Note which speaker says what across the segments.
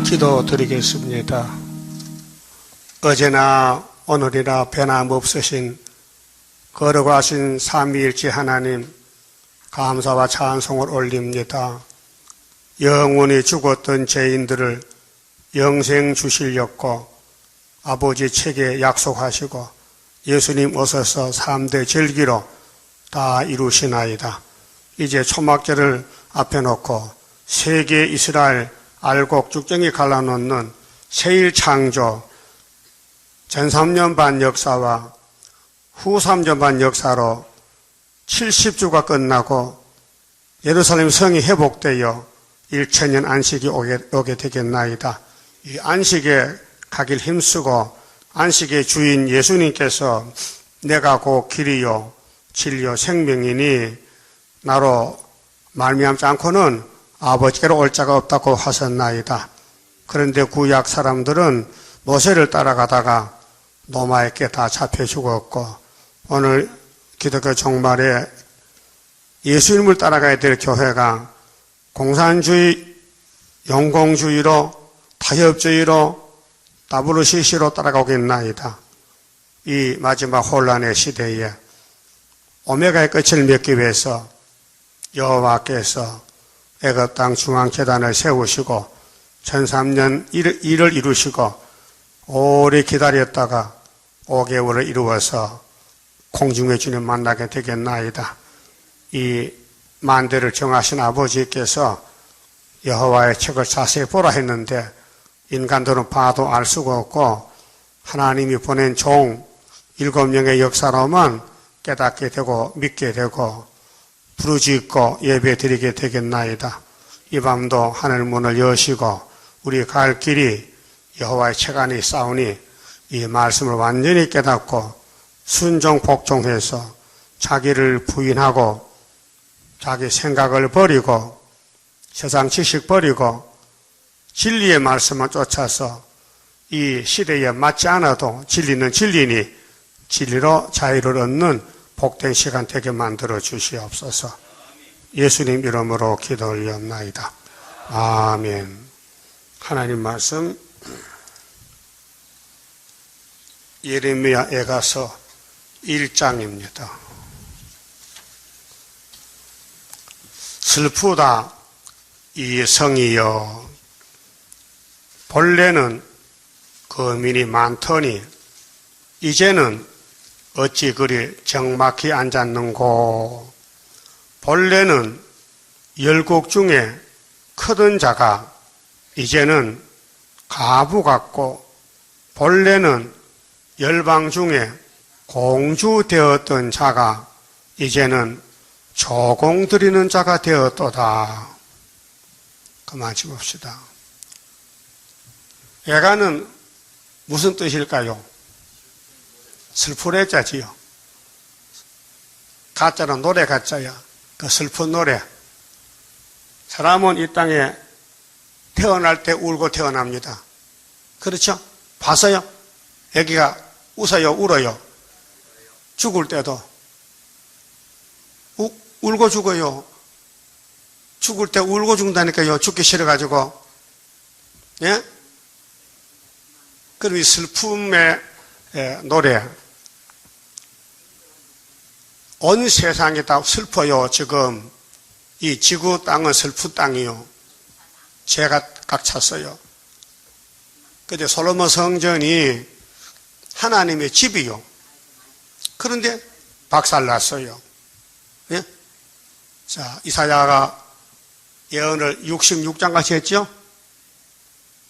Speaker 1: 기도드리겠습니다. 어제나 오늘이나 변함없으신 거룩하신 삼위일체 하나님, 감사와 찬송을 올립니다. 영원히 죽었던 죄인들을 영생 주시려고 아버지 책에 약속하시고 예수님 오셔서 3대 절기로 다 이루시나이다. 이제 초막절을 앞에 놓고 세계 이스라엘 알곡 쭉정이 갈라놓는 세일 창조 전 3년 반 역사와 후 3년 반 역사로 70주가 끝나고 예루살렘 성이 회복되어 1000년 안식이 오게 되겠나이다. 이 안식에 가길 힘쓰고 안식의 주인 예수님께서 내가 곧 길이요 진리요 생명이니 나로 말미암지 않고는 아버지께로 올 자가 없다고 하셨나이다. 그런데 구약 사람들은 모세를 따라가다가 노마에게 다 잡혀 죽었고 오늘 기독교 종말에 예수님을 따라가야 될 교회가 공산주의, 영공주의로 타협주의로 WCC로 따라가겠나이다. 이 마지막 혼란의 시대에 오메가의 끝을 맺기 위해서 여호와께서 애굽 땅 중앙재단을 세우시고 1003년 일을 이루시고 오래 기다렸다가 5개월을 이루어서 공중의 주님 만나게 되겠나이다. 이 만대를 정하신 아버지께서 여호와의 책을 자세히 보라 했는데 인간들은 봐도 알 수가 없고 하나님이 보낸 종 7명의 역사로만 깨닫게 되고 믿게 되고 부르짖고 예배 드리게 되겠나이다. 이 밤도 하늘 문을 여시고 우리 갈 길이 여호와의 책 안에 싸우니 이 말씀을 완전히 깨닫고 순종 복종해서 자기를 부인하고 자기 생각을 버리고 세상 지식 버리고 진리의 말씀만 쫓아서 이 시대에 맞지 않아도 진리는 진리니 진리로 자유를 얻는 복된 시간 되게 만들어 주시옵소서. 예수님 이름으로 기도 올리옵나이다. 아멘. 하나님 말씀 예레미야 애가서 1장입니다. 슬프다 이 성이여 본래는 거민이 많더니 이제는 어찌 그리 정막히 앉았는고. 본래는 열국 중에 크던 자가 이제는 가부 같고 본래는 열방 중에 공주 되었던 자가 이제는 조공 드리는 자가 되었도다. 그만 짚읍시다. 애가는 무슨 뜻일까요? 슬프레 자지요. 가짜는 노래 가짜야. 그 슬픈 노래. 사람은 이 땅에 태어날 때 울고 태어납니다. 그렇죠? 봐서요. 애기가 웃어요, 울어요. 죽을 때도 울고 죽어요. 죽을 때 울고 죽는다니까요. 죽기 싫어가지고. 예? 그럼 이 슬픔의 노래. 온 세상이 다 슬퍼요. 지금 이 지구 땅은 슬픈 땅이요. 죄가 꽉 찼어요. 근데 솔로몬 성전이 하나님의 집이요. 그런데 박살났어요. 예? 자, 이사야가 예언을 66장까지 했죠?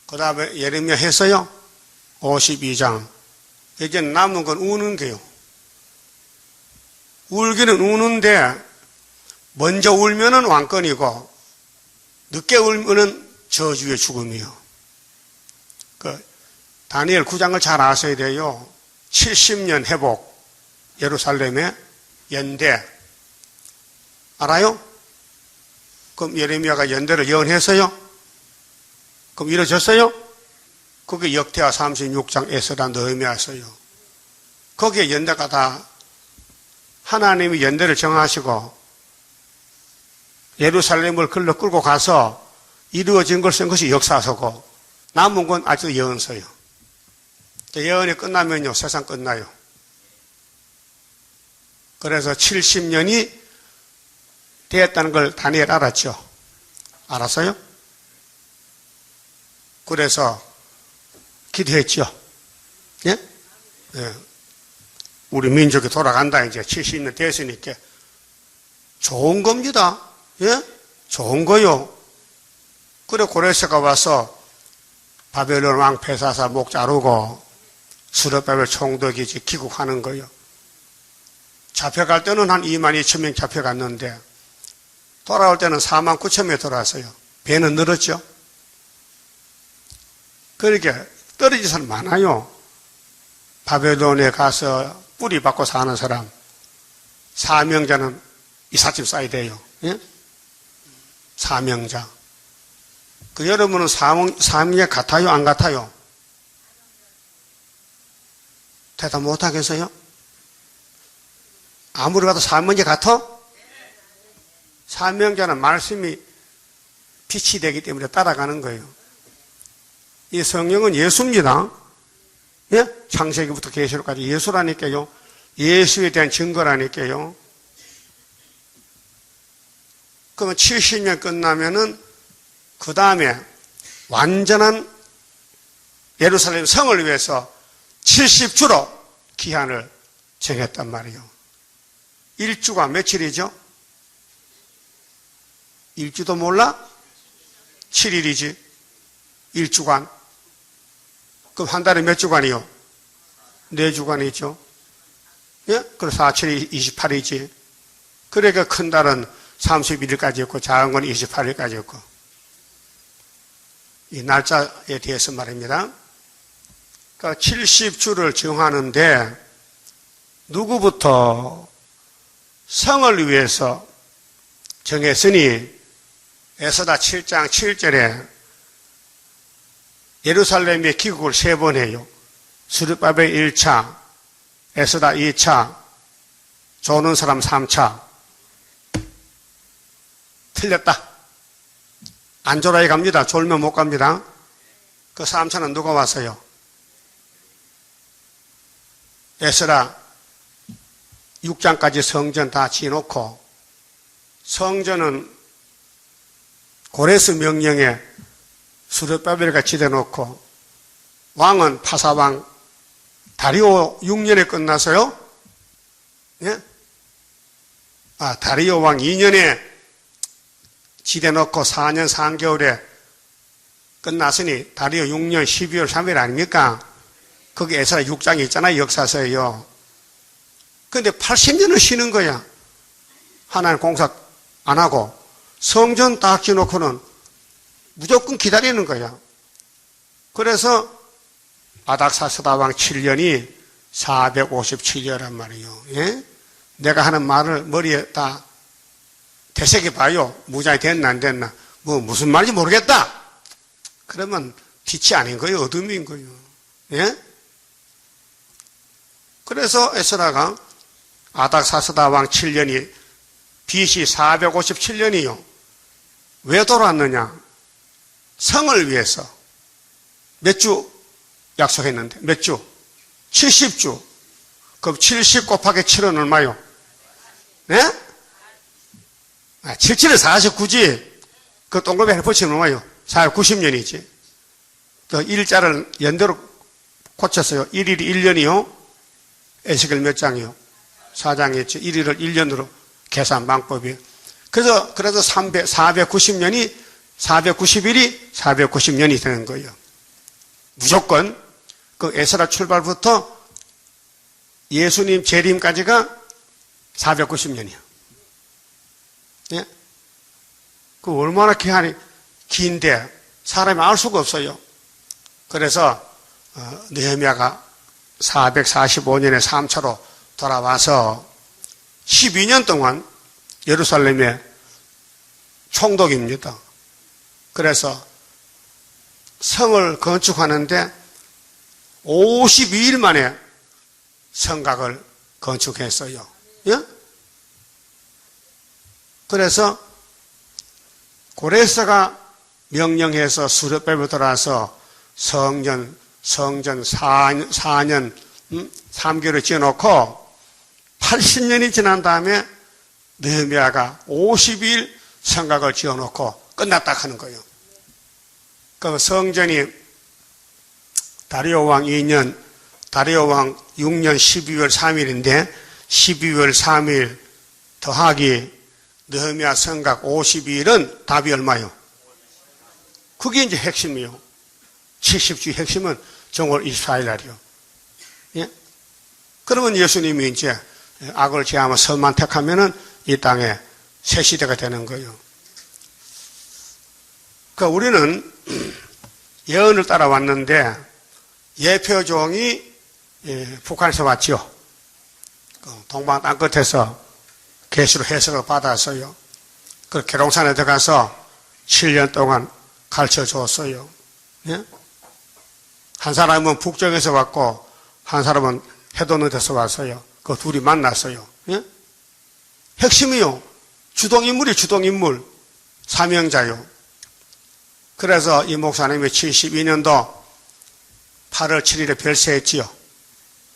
Speaker 1: 그 다음에 예레미야 했어요? 52장. 이제 남은 건 우는 게요. 울기는 우는데 먼저 울면은 왕권이고 늦게 울면은 저주의 죽음이요. 다니엘 9장을 잘 아셔야 돼요. 70년 회복 예루살렘의 연대 알아요? 그럼 예레미야가 연대를 예언했어요? 그럼 이루어졌어요? 그게 역대하 36장 에스라 느헤미야서요. 거기에 연대가 다 하나님이 연대를 정하시고 예루살렘을 끌고 가서 이루어진 걸 쓴 것이 역사서고 남은 건 아직도 예언서예요. 예언이 끝나면요, 세상 끝나요. 그래서 70년이 되었다는 걸 다니엘 알았죠? 알았어요? 그래서 기도했죠? 예? 예. 우리 민족이 돌아간다, 이제 70년 됐으니까. 좋은 겁니다. 예? 좋은 거요. 그래, 고레스가 와서 바벨론 왕 벨사살 목 자르고 스룹바벨 총독이 귀국하는 거요. 잡혀갈 때는 한 2만 2천 명 잡혀갔는데 돌아올 때는 4만 9천 명 돌아왔어요. 배는 늘었죠. 그러니까 떨어진 사람 많아요. 바벨론에 가서 뿌리 받고 사는 사람, 사명자는 이삿짐 싸야 돼요. 예? 사명자. 그 여러분은 사명자 같아요? 안 같아요? 대답 못하겠어요? 아무리 봐도 사명자 같아? 사명자는 말씀이 빛이 되기 때문에 따라가는 거예요. 이 성령은 예수입니다. 예? 창세기부터 계시록까지 예수라니까요. 예수에 대한 증거라니까요. 그러면 70년 끝나면은 그 다음에 완전한 예루살렘 성을 위해서 70주로 기한을 정했단 말이에요. 일주가 며칠이죠? 일주도 몰라? 7일이지. 일주간. 그럼 한 달에 몇 주간이요? 4주간이죠. 예? 그럼 4, 7, 28이지. 그러니까 큰 달은 31일까지였고 작은 건 28일까지였고. 이 날짜에 대해서 말입니다. 그러니까 70주를 정하는데 누구부터 성을 위해서 정했으니 에스라 7장 7절에 예루살렘의 기국을 3번 해요. 스룹바벨 1차, 에스라 2차, 조는 사람 3차. 틀렸다. 안 졸아야 갑니다. 졸면 못 갑니다. 그 3차는 누가 왔어요? 에스라 6장까지 성전 다 지어놓고 성전은 고레스 명령에 스룹바벨과 지대놓고 왕은 파사왕 다리오 6년에 끝나서요. 예? 다리오 왕 2년에 지대놓고 4년 3개월에 끝났으니 다리오 6년 12월 3일 아닙니까? 거기 에스라 6장이 있잖아요. 역사서에요. 근데 80년을 쉬는 거야. 하나님 공사 안 하고 성전 딱 지어놓고는 무조건 기다리는 거야. 그래서 아닥사스다왕 7년이 457년이란 말이에요. 예? 내가 하는 말을 머리에 다 되새겨 봐요. 무장이 됐나 안 됐나. 무슨 말인지 모르겠다. 그러면 빛이 아닌 거예요. 어둠인 거예요. 예? 그래서 에스라가 아닥사스다왕 7년이 BC 457년이요. 왜 돌아왔느냐? 성을 위해서 몇 주 약속했는데 몇 주? 70주. 그럼 70 곱하기 7은 얼마요? 네? 77은 49지. 그 동그라미 해보시면 얼마요? 490년이지. 또 일자를 연대로 고쳤어요. 1일이 1년이요. 에스겔 몇 장이요? 4장이었죠. 1일을 1년으로 계산 방법이에요. 그래서 490년이 490일이 490년이 되는 거예요. 무조건 그 에스라 출발부터 예수님 재림까지가 490년이야. 예? 그 얼마나 기한이 긴데 사람이 알 수가 없어요. 그래서 느헤미야가 445년에 3차로 돌아와서 12년 동안 예루살렘의 총독입니다. 그래서 성을 건축하는데 52일 만에 성곽을 건축했어요. 예? 그래서 고레스가 명령해서 스룹바벨 들어와서 성전 4년 3개월을 지어놓고 80년이 지난 다음에 느헤미야가 52일 성곽을 지어놓고 끝났다 하는 거예요. 그 성전이 다리오 왕 2년, 다리오 왕 6년 12월 3일인데 12월 3일 더하기 느헤미야 성곽 52일은 답이 얼마요? 그게 이제 핵심이요. 70주의 핵심은 정월 24일 날이요. 예? 그러면 예수님이 이제 악을 제하며 선만 택하면은 이 땅에 새 시대가 되는 거예요. 그러니까 우리는 예언을 따라왔는데 예표종이 북한에서 왔죠. 동방 땅끝에서 계시로 해석을 받았어요. 그 계룡산에 들어가서 7년 동안 가르쳐 줬어요. 예? 한 사람은 북쪽에서 왔고 한 사람은 해돋는 데서 왔어요. 그 둘이 만났어요. 예? 핵심이요. 주동인물이 주동인물. 사명자요. 그래서 이 목사님이 72년도 8월 7일에 별세했지요.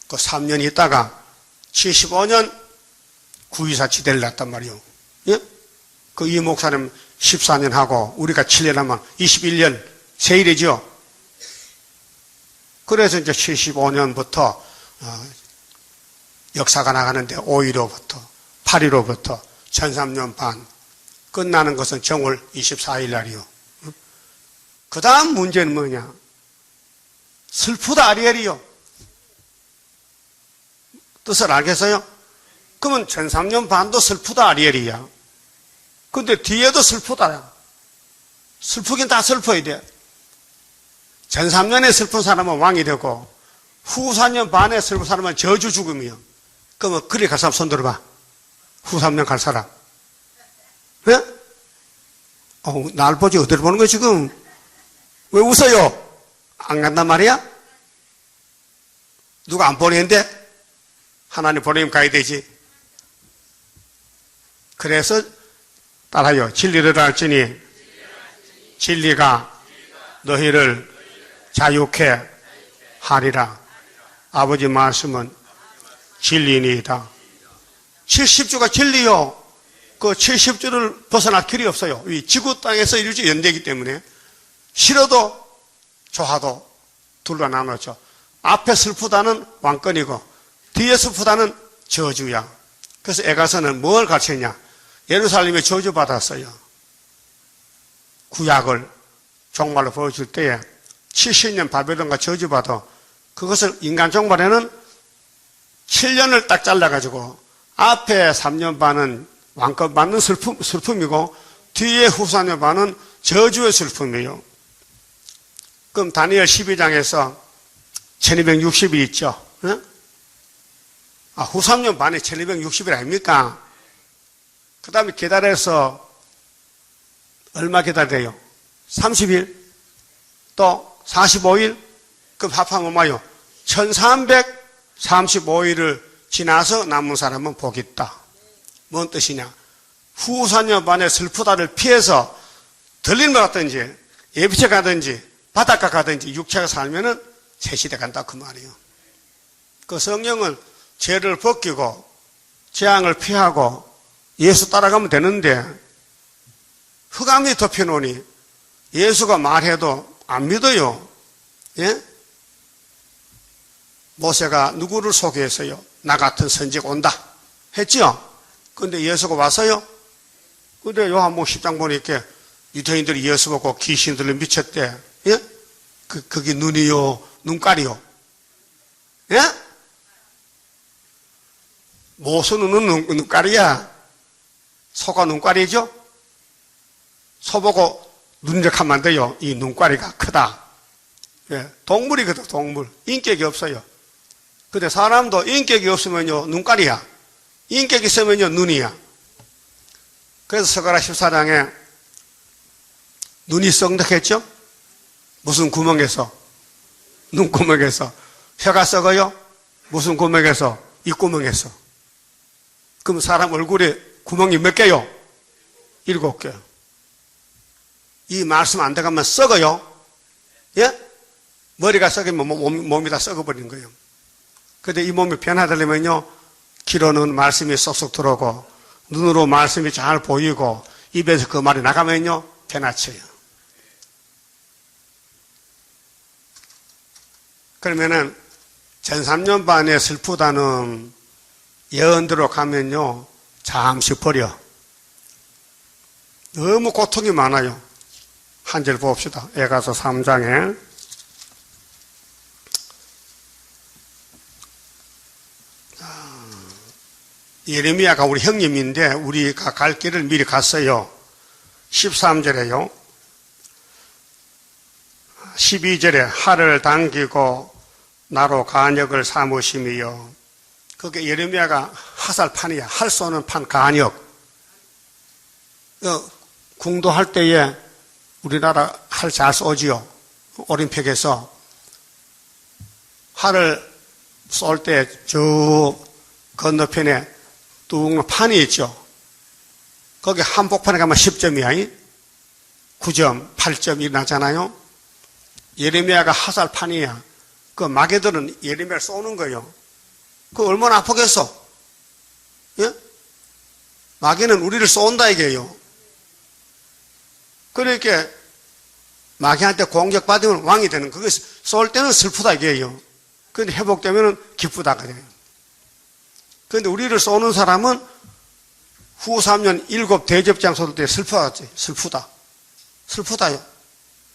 Speaker 1: 그 3년 있다가 75년 9.24 지대를 났단 말이요. 예? 그 이 목사님 14년 하고 우리가 7년 하면 21년 세일이죠. 그래서 이제 75년부터 역사가 나가는데 5.15부터 8.15부터 13년 반 끝나는 것은 정월 24일 날이요. 그 다음 문제는 뭐냐? 슬프다 아리엘이요. 뜻을 알겠어요? 그러면 13년 반도 슬프다 아리엘이야. 근데 뒤에도 슬프다. 슬프긴 다 슬퍼야 돼. 전 3년에 슬픈 사람은 왕이 되고 후 4년 반에 슬픈 사람은 저주 죽음이요. 그러면 그리 갈 사람 손 들어봐. 후 3년 갈 사람. 왜? 날 보지 어디를 보는 거야 지금? 왜 웃어요? 안 간단 말이야? 누가 안 보내는데? 하나님 보내면 가야 되지. 그래서 따라요. 진리를 알지니 진리가 너희를 자유케 하리라. 아버지 말씀은 진리니이다. 70주가 진리요. 그 70주를 벗어날 길이 없어요. 이 지구 땅에서 이루어진 연대이기 때문에 싫어도 좋아도 둘로 나누었죠. 앞에 슬프다는 왕권이고 뒤에 슬프다는 저주야. 그래서 에가서는 뭘 가르쳤냐? 예루살렘에 저주받았어요. 구약을 종말로 보여줄 때에 70년 바벨론과 저주받아 그것을 인간 종말에는 7년을 딱 잘라가지고 앞에 3년 반은 왕권 받는 슬픔이고 뒤에 후 4년 반은 저주의 슬픔이에요. 그럼 다니엘 12장에서 1260일 있죠. 응? 후 3년 반에 1260일 아닙니까? 그 다음에 기다려서 얼마 기다려요? 30일? 또 45일? 그럼 합하면 얼마요? 1335일을 지나서 남은 사람은 복이 있다. 뭔 뜻이냐? 후 4년 반에 슬프다를 피해서 들린 것 같든지 예비체 가든지 바닷가 가든지 육체가 살면은 새 시대 간다 그 말이에요. 그 성령은 죄를 벗기고 재앙을 피하고 예수 따라가면 되는데 흑암이 덮여놓으니 예수가 말해도 안 믿어요. 예? 모세가 누구를 소개했어요? 나 같은 선지가 온다 했죠? 근데 예수가 왔어요? 근데 요한복음 10장 보니까 유대인들이 예수 보고 귀신들을 미쳤대. 예? 그게 눈이요, 눈깔이요. 예? 모수 눈은 눈깔이야. 소가 눈깔이죠? 소 보고 눈력하면 안 돼요. 이 눈깔이가 크다. 예, 동물이거든, 동물. 인격이 없어요. 근데 사람도 인격이 없으면요, 눈깔이야. 인격이 있으면요, 눈이야. 그래서 스가랴 14장에 눈이 썩덕했죠? 무슨 구멍에서? 눈구멍에서. 혀가 썩어요? 무슨 구멍에서? 입구멍에서. 그럼 사람 얼굴에 구멍이 몇 개요? 7개. 이 말씀 안 들어가면 썩어요? 예? 머리가 썩으면 몸이 다 썩어버리는 거예요. 근데 이 몸이 변화되려면요, 귀로는 말씀이 쏙쏙 들어오고, 눈으로 말씀이 잘 보이고, 입에서 그 말이 나가면요, 변화쳐요. 그러면은, 전3년 반에 슬프다는 예언대로 가면요, 잠시 버려. 너무 고통이 많아요. 한 절 봅시다. 에가서 3장에. 예레미야가 우리 형님인데 우리가 갈 길을 미리 갔어요. 13절에요. 12절에 하를 당기고 나로 간역을 삼으심이요. 그게 예레미야가 화살판이야. 활 쏘는 판 간역. 궁도할 때에 우리나라 활 잘 쏘지요. 오림픽에서 활을 쏠 때 저 건너편에 뚱 판이 있죠. 거기 한복판에 가면 10점이야. 9점, 8점 일어나잖아요. 예레미야가 화살판이야. 그 마귀들은 예레미야를 쏘는 거예요. 그 얼마나 아프겠어? 예? 마귀는 우리를 쏜다 이게요. 그러니까 마귀한테 공격받으면 왕이 되는, 그게 쏠 때는 슬프다 이게요. 그런데 회복되면 기쁘다 그래요. 그런데 우리를 쏘는 사람은 후 3년 7 대접장 쏠 때 슬퍼하지. 슬프다. 슬프다요.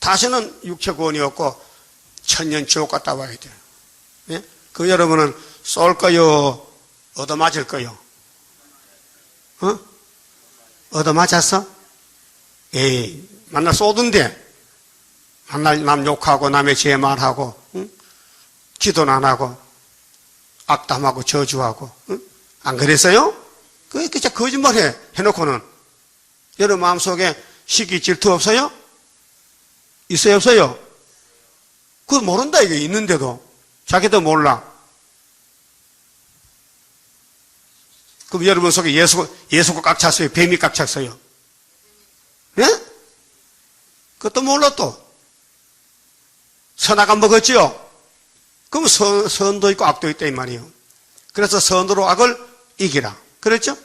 Speaker 1: 다시는 육체구원이 없고 천년 지옥 갔다 와야 돼요. 예? 그 여러분은 쏠 거요? 얻어맞을 거요? 얻어맞았어? 에이, 만날 쏘던데. 만날 남 욕하고 남의 죄 말하고, 응? 기도는 안 하고, 악담하고 저주하고, 응? 안 그랬어요? 그게 진짜 거짓말해. 해놓고는. 여러분 마음속에 시기 질투 없어요? 있어요, 없어요? 그거 모른다, 이게 있는데도. 자기도 몰라. 그럼 여러분 속에 예수가 꽉 찼어요? 뱀이 꽉 찼어요? 예? 그것도 몰라 또. 선악 안 먹었지요? 그럼 선도 있고 악도 있다 이 말이에요. 그래서 선으로 악을 이기라. 그랬죠?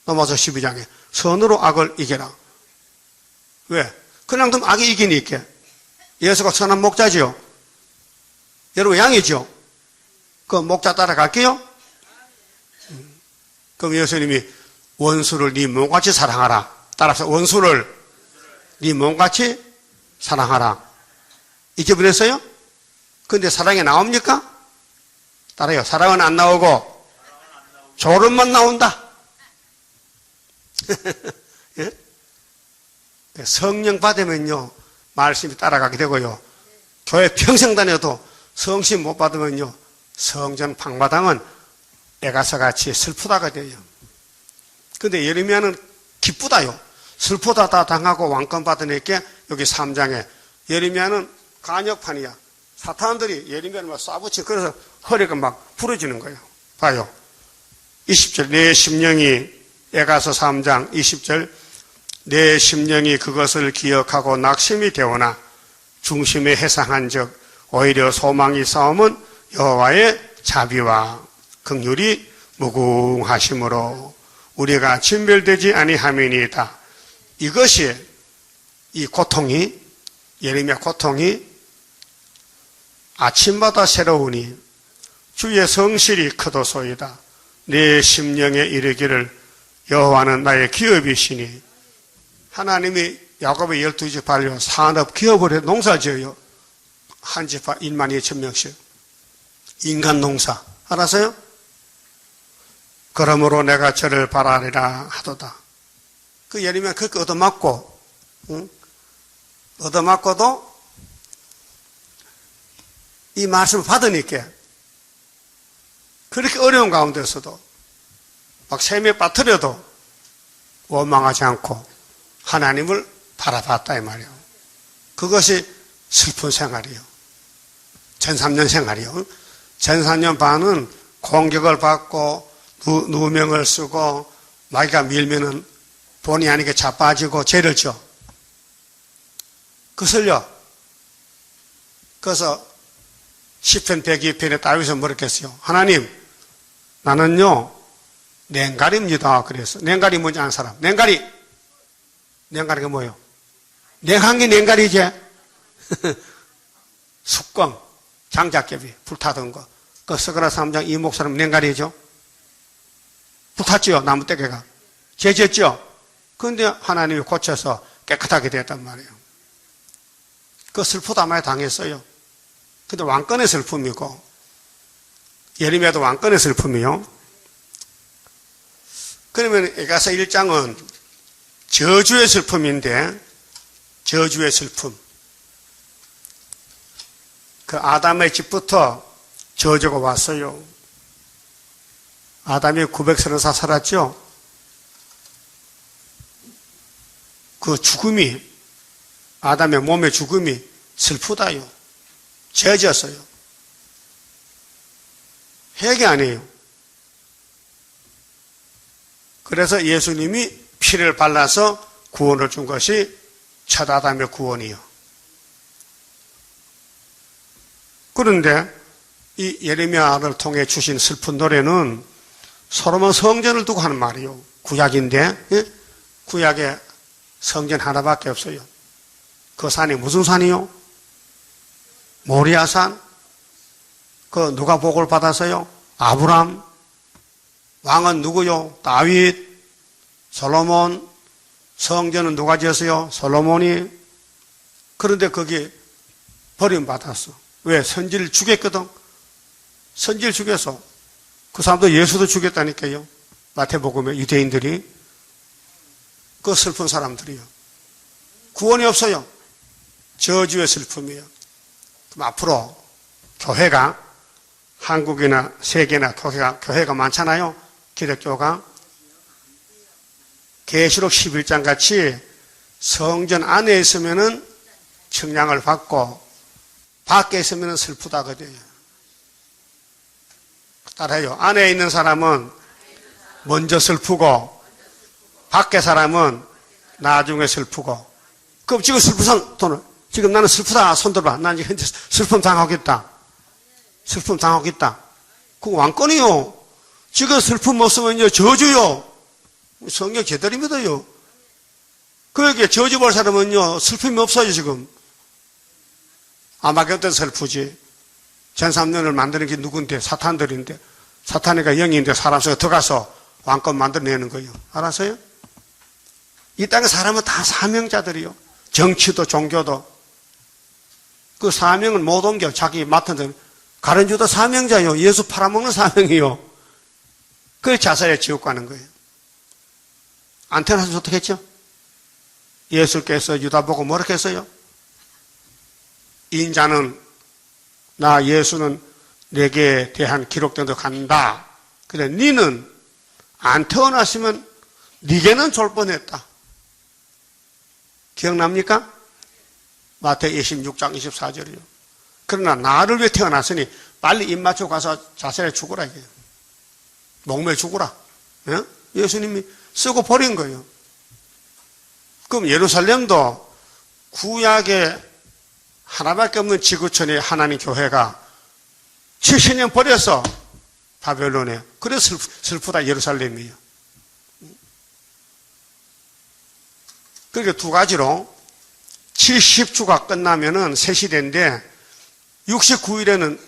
Speaker 1: 넘어서 12장에. 선으로 악을 이기라. 왜? 그냥 좀 악이 이기니까. 예수가 선한 목자지요? 여러분 양이죠? 그 목자 따라갈게요? 그럼 예수님이 원수를 네 몸같이 사랑하라. 따라서 원수를 네 몸같이 사랑하라. 잊어버렸어요? 근데 사랑이 나옵니까? 따라요. 사랑은 안 나오고 졸음만 나온다. 예? 성령 받으면요 말씀이 따라가게 되고요. 교회 평생 다녀도 성신 못 받으면요 성전 방마당은 에가서같이 슬프다가 돼요. 근데 예레미야는 기쁘다요. 슬프다 다 당하고 왕권 받으니까 여기 3장에 예레미야는 간역판이야. 사탄들이 예레미야를 막 쏴붙이 그래서 허리가 막 부러지는 거예요. 봐요. 20절 내 심령이 에가서 3장 20절 내 심령이 그것을 기억하고 낙심이 되오나 중심에 해상한 적 오히려 소망이 싸움은 여호와의 자비와 긍휼이 무궁하심으로 우리가 진멸되지 아니함이니이다. 이것이 이 고통이 예레미야 고통이 아침마다 새로우니 주의 성실이 크도소이다. 내 심령에 이르기를 여호와는 나의 기업이시니 하나님이 야곱의 12지파를 산업 기업을 해 농사를 지어요. 한 지파 1만 2천 명씩 인간 농사 알았어요? 그러므로 내가 저를 바라리라 하도다. 그 예레미야 그렇게 얻어맞고 응? 얻어맞고도 이 말씀을 받으니까 그렇게 어려운 가운데서도 막 샘에 빠뜨려도 원망하지 않고 하나님을 바라봤다 이 말이에요. 그것이 슬픈 생활이에요. 전3년 생활이에요. 전3년 반은 공격을 받고 누명을 쓰고 마귀가 밀면은 본의 아니게 자빠지고 죄를 져. 그슬려. 그래서 시편 102편에 다윗은 뭐라고 했어요? 하나님, 나는요, 냉갈입니다. 그래서. 냉갈이 뭔지 아는 사람? 냉갈이. 냉갈이가 뭐예요? 냉한 게 냉갈이지? 숙광, 장작개비, 불타던 거. 그 스가랴 3장 이 목사님 냉갈이죠? 불탔죠? 나무떼개가. 죄졌죠? 그런데 하나님이 고쳐서 깨끗하게 됐단 말이에요. 그 슬프다 많이 당했어요. 근데 왕권의 슬픔이고, 예레미야도 왕권의 슬픔이요. 그러면 에가서 1장은 저주의 슬픔인데, 저주의 슬픔. 그 아담의 집부터 저주가 왔어요. 아담이 934 살았죠? 그 죽음이, 아담의 몸의 죽음이 슬프다요. 죄졌어요. 핵이 아니에요. 그래서 예수님이 피를 발라서 구원을 준 것이 첫 아담의 구원이요. 그런데 이 예레미야를 통해 주신 슬픈 노래는 솔로몬 성전을 두고 하는 말이에요. 구약인데, 예? 구약에 성전 하나밖에 없어요. 그 산이 무슨 산이요? 모리아산. 그 누가 복을 받았어요? 아브람. 왕은 누구요? 다윗. 솔로몬. 성전은 누가 지었어요? 솔로몬이. 그런데 거기 버림받았어. 왜? 선지를 죽였거든. 선지를 죽여서 그 사람도 예수도 죽였다니까요. 마태복음에 유대인들이. 그 슬픈 사람들이요. 구원이 없어요. 저주의 슬픔이에요. 그럼 앞으로 교회가, 한국이나 세계나 교회가 많잖아요. 기독교가. 계시록 11장 같이 성전 안에 있으면은 청량을 받고 밖에 있으면은 슬프다 그래요. 따라해요. 안에 있는 사람은 먼저 슬프고 밖에 사람은 나중에 슬프고. 그럼 지금 슬픈 돈을, 지금 나는 슬프다 손 들어봐. 난 지금 현재 슬픔 당하겠다. 슬픔 당하겠다. 그 왕권이요. 지금 슬픔 없으면요 저주요. 성경 제대로 믿어요. 그렇게 저주 볼 사람은요 슬픔이 없어요 지금. 아마겟돈 슬프지. 전3년을 만드는 게 누군데? 사탄들인데. 사탄이가 영인데 사람 속에 들어가서 왕권 만들어내는 거예요. 알았어요? 이 땅에 사람은 다 사명자들이요. 정치도 종교도. 그 사명은 못 옮겨. 자기 맡은 대로. 가른주도 사명자요. 예수 팔아먹는 사명이요. 그래서 자살에 지옥 가는 거예요. 안 태어나서 어떻게 했죠? 예수께서 유다 보고 뭐라고 했어요? 인자는, 나 예수는 내게 대한 기록된 대로 간다. 그래, 니는 안 태어났으면 니게는 졸 뻔했다. 기억납니까? 마태 26장 24절이요. 그러나 나를 위해 태어났으니 빨리 입 맞춰 가서 자살에 죽으라 이게요. 목매 죽으라. 예? 예수님이 쓰고 버린 거예요. 그럼 예루살렘도 구약에 하나밖에 없는 지구촌의 하나님 교회가 70년 버려서 바벨론에. 그래서 슬프다 예루살렘이에요. 그러니까 두 가지로 70주가 끝나면은 새 시대인데 69일에는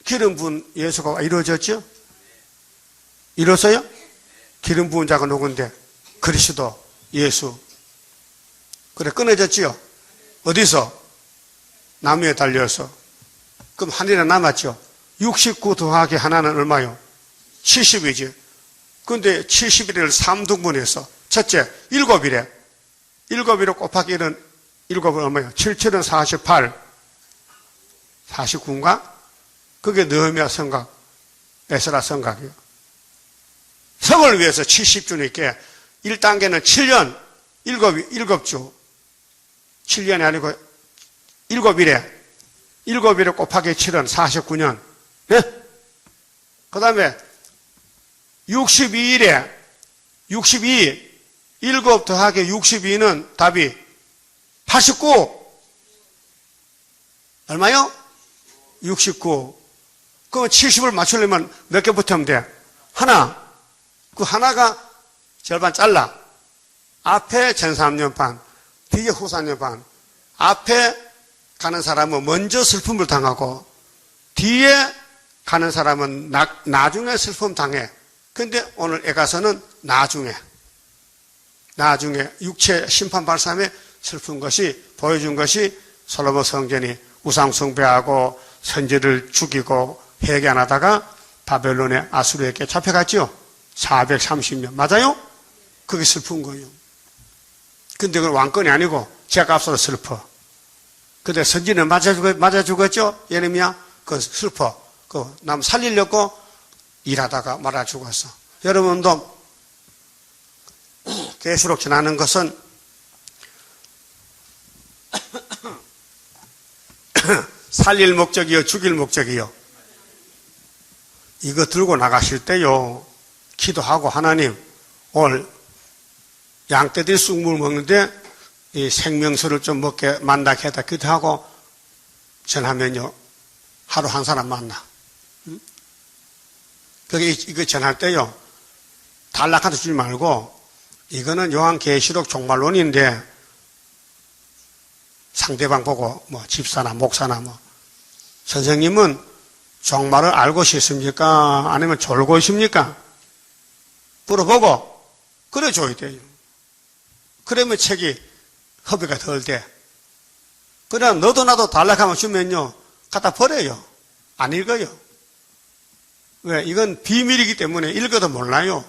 Speaker 1: 기름 부은 예수가 이루어졌죠? 이뤘어요? 기름 부은 자가 누군데? 그리스도, 예수. 그래, 끊어졌지요? 어디서? 나무에 달려서. 그럼 하늘에 남았죠? 69 더하기 하나는 얼마요? 70이지. 그런데 70일을 3등분해서 첫째, 7일에 7일을 곱하기 1은 7은 얼마요? 7은 48, 49인가? 그게 느헤미야 성각, 에스라 성각이요. 성을 위해서 70주니까 1단계는 7년, 7주. 7년이 아니고 7일에 7일을 곱하기 7은 49년. 네? 그 다음에 62일에 62, 7 더하기 62는 답이 89. 얼마요? 69. 그럼 70을 맞추려면 몇 개 붙으면 돼? 하나. 그 하나가 절반 잘라. 앞에 전삼년판, 뒤에 후삼년판. 앞에 가는 사람은 먼저 슬픔을 당하고 뒤에 가는 사람은 나중에 슬픔 당해. 근데 오늘 애가서는 나중에 육체 심판 발삼에 슬픈 것이 보여준 것이 솔로몬 성전이 우상 숭배하고 선지를 죽이고 회개 안 하다가 바벨론의 아수르에게 잡혀갔죠. 430년. 맞아요? 그게 슬픈 거예요. 근데 그건 왕권이 아니고 죄값으로 슬퍼. 근데 선지는 맞아 죽었죠? 예레미야? 그건 슬퍼. 그 남 살리려고 일하다가 말아 죽었어. 여러분도 계시록 전하는 것은 살릴 목적이요, 죽일 목적이요. 이거 들고 나가실 때요, 기도하고 하나님, 오늘 양떼들이 쑥물 먹는데 이 생명수를 좀 먹게 만나게 해다 기도하고 전하면요, 하루 한 사람 만나. 그게 이거 전할 때요, 단락한테 주지 말고, 이거는 요한계시록 종말론인데, 상대방 보고, 집사나 목사나 선생님은 종말을 알고 싶습니까? 아니면 졸고 있습니까? 물어보고, 그래 줘야 돼요. 그러면 책이 허비가 덜 돼. 그냥 너도 나도 단락하면 주면요, 갖다 버려요. 안 읽어요. 왜? 이건 비밀이기 때문에 읽어도 몰라요.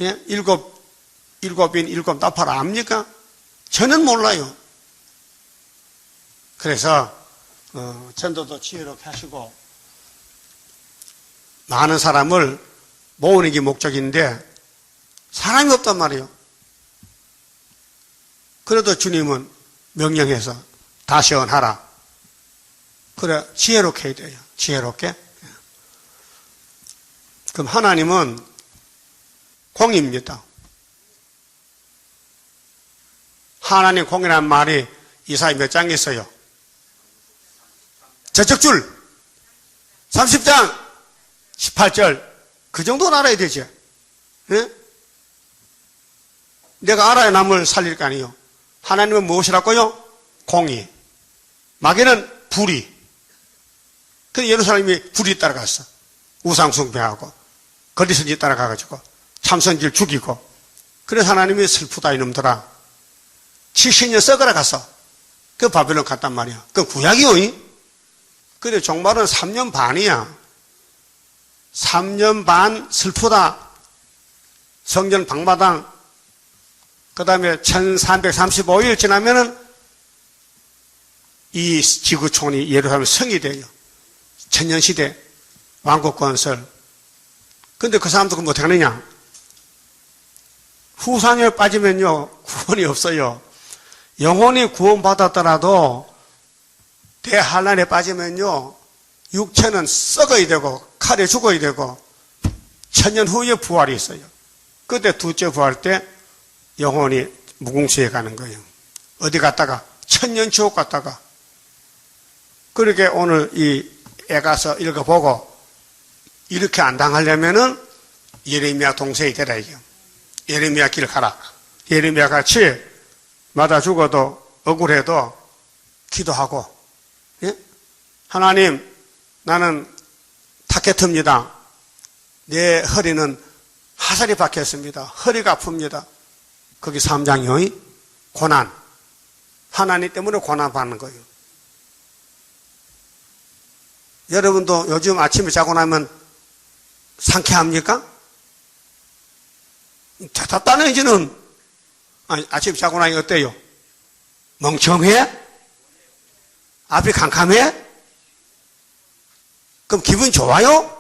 Speaker 1: 예? 일곱인 일곱 나팔 압니까? 저는 몰라요. 그래서 전도도 지혜롭게 하시고 많은 사람을 모으는 게 목적인데 사람이 없단 말이에요. 그래도 주님은 명령해서 다 시원하라. 그래 지혜롭게 해야 돼요. 지혜롭게. 그럼 하나님은 공입니다. 하나님 공이라는 말이 이사야 몇 장에 있어요? 저쪽 줄 30장 18절 그 정도는 알아야 되지. 네? 내가 알아야 남을 살릴 거 아니에요. 하나님은 무엇이라고요? 공의. 마귀는 불의. 그래서 예루살렘이 불이 따라갔어. 우상 숭배하고 거리선지 따라가가지고 참선지를 죽이고. 그래서 하나님이 슬프다 이놈들아 70년 썩어라 갔어. 그 바벨론 갔단 말이야. 그 구약이요. 그래 종말은 3년 반이야. 3년 반 슬프다. 성전 방마당. 그 다음에 1335일 지나면은 이 지구촌이 예루살렘 성이 돼요. 천년시대 왕국 건설. 근데 그 사람들 뭐 어떻게 하느냐? 후산에 빠지면요 구원이 없어요. 영혼이 구원받았더라도 대환란에 빠지면요 육체는 썩어야 되고 칼에 죽어야 되고 천년 후에 부활이 있어요. 그때 둘째 부활 때 영혼이 무궁수에 가는 거예요. 어디 갔다가 천년 지옥 갔다가. 그렇게 오늘 이 애가서 읽어보고 이렇게 안 당하려면은 예레미야 동생이 되라 이게요. 예레미야 길 가라. 예레미야 같이 맞아 죽어도 억울해도 기도하고, 예? 하나님 나는 타케트입니다. 내 허리는 화살이 박혔습니다. 허리가 아픕니다. 거기 3장이요. 고난. 하나님 때문에 고난받는 거예요. 여러분도 요즘 아침에 자고 나면 상쾌합니까? 대답다는 이제는 아침에 자고 나니 어때요? 멍청해? 앞이 캄캄해? 그럼 기분 좋아요?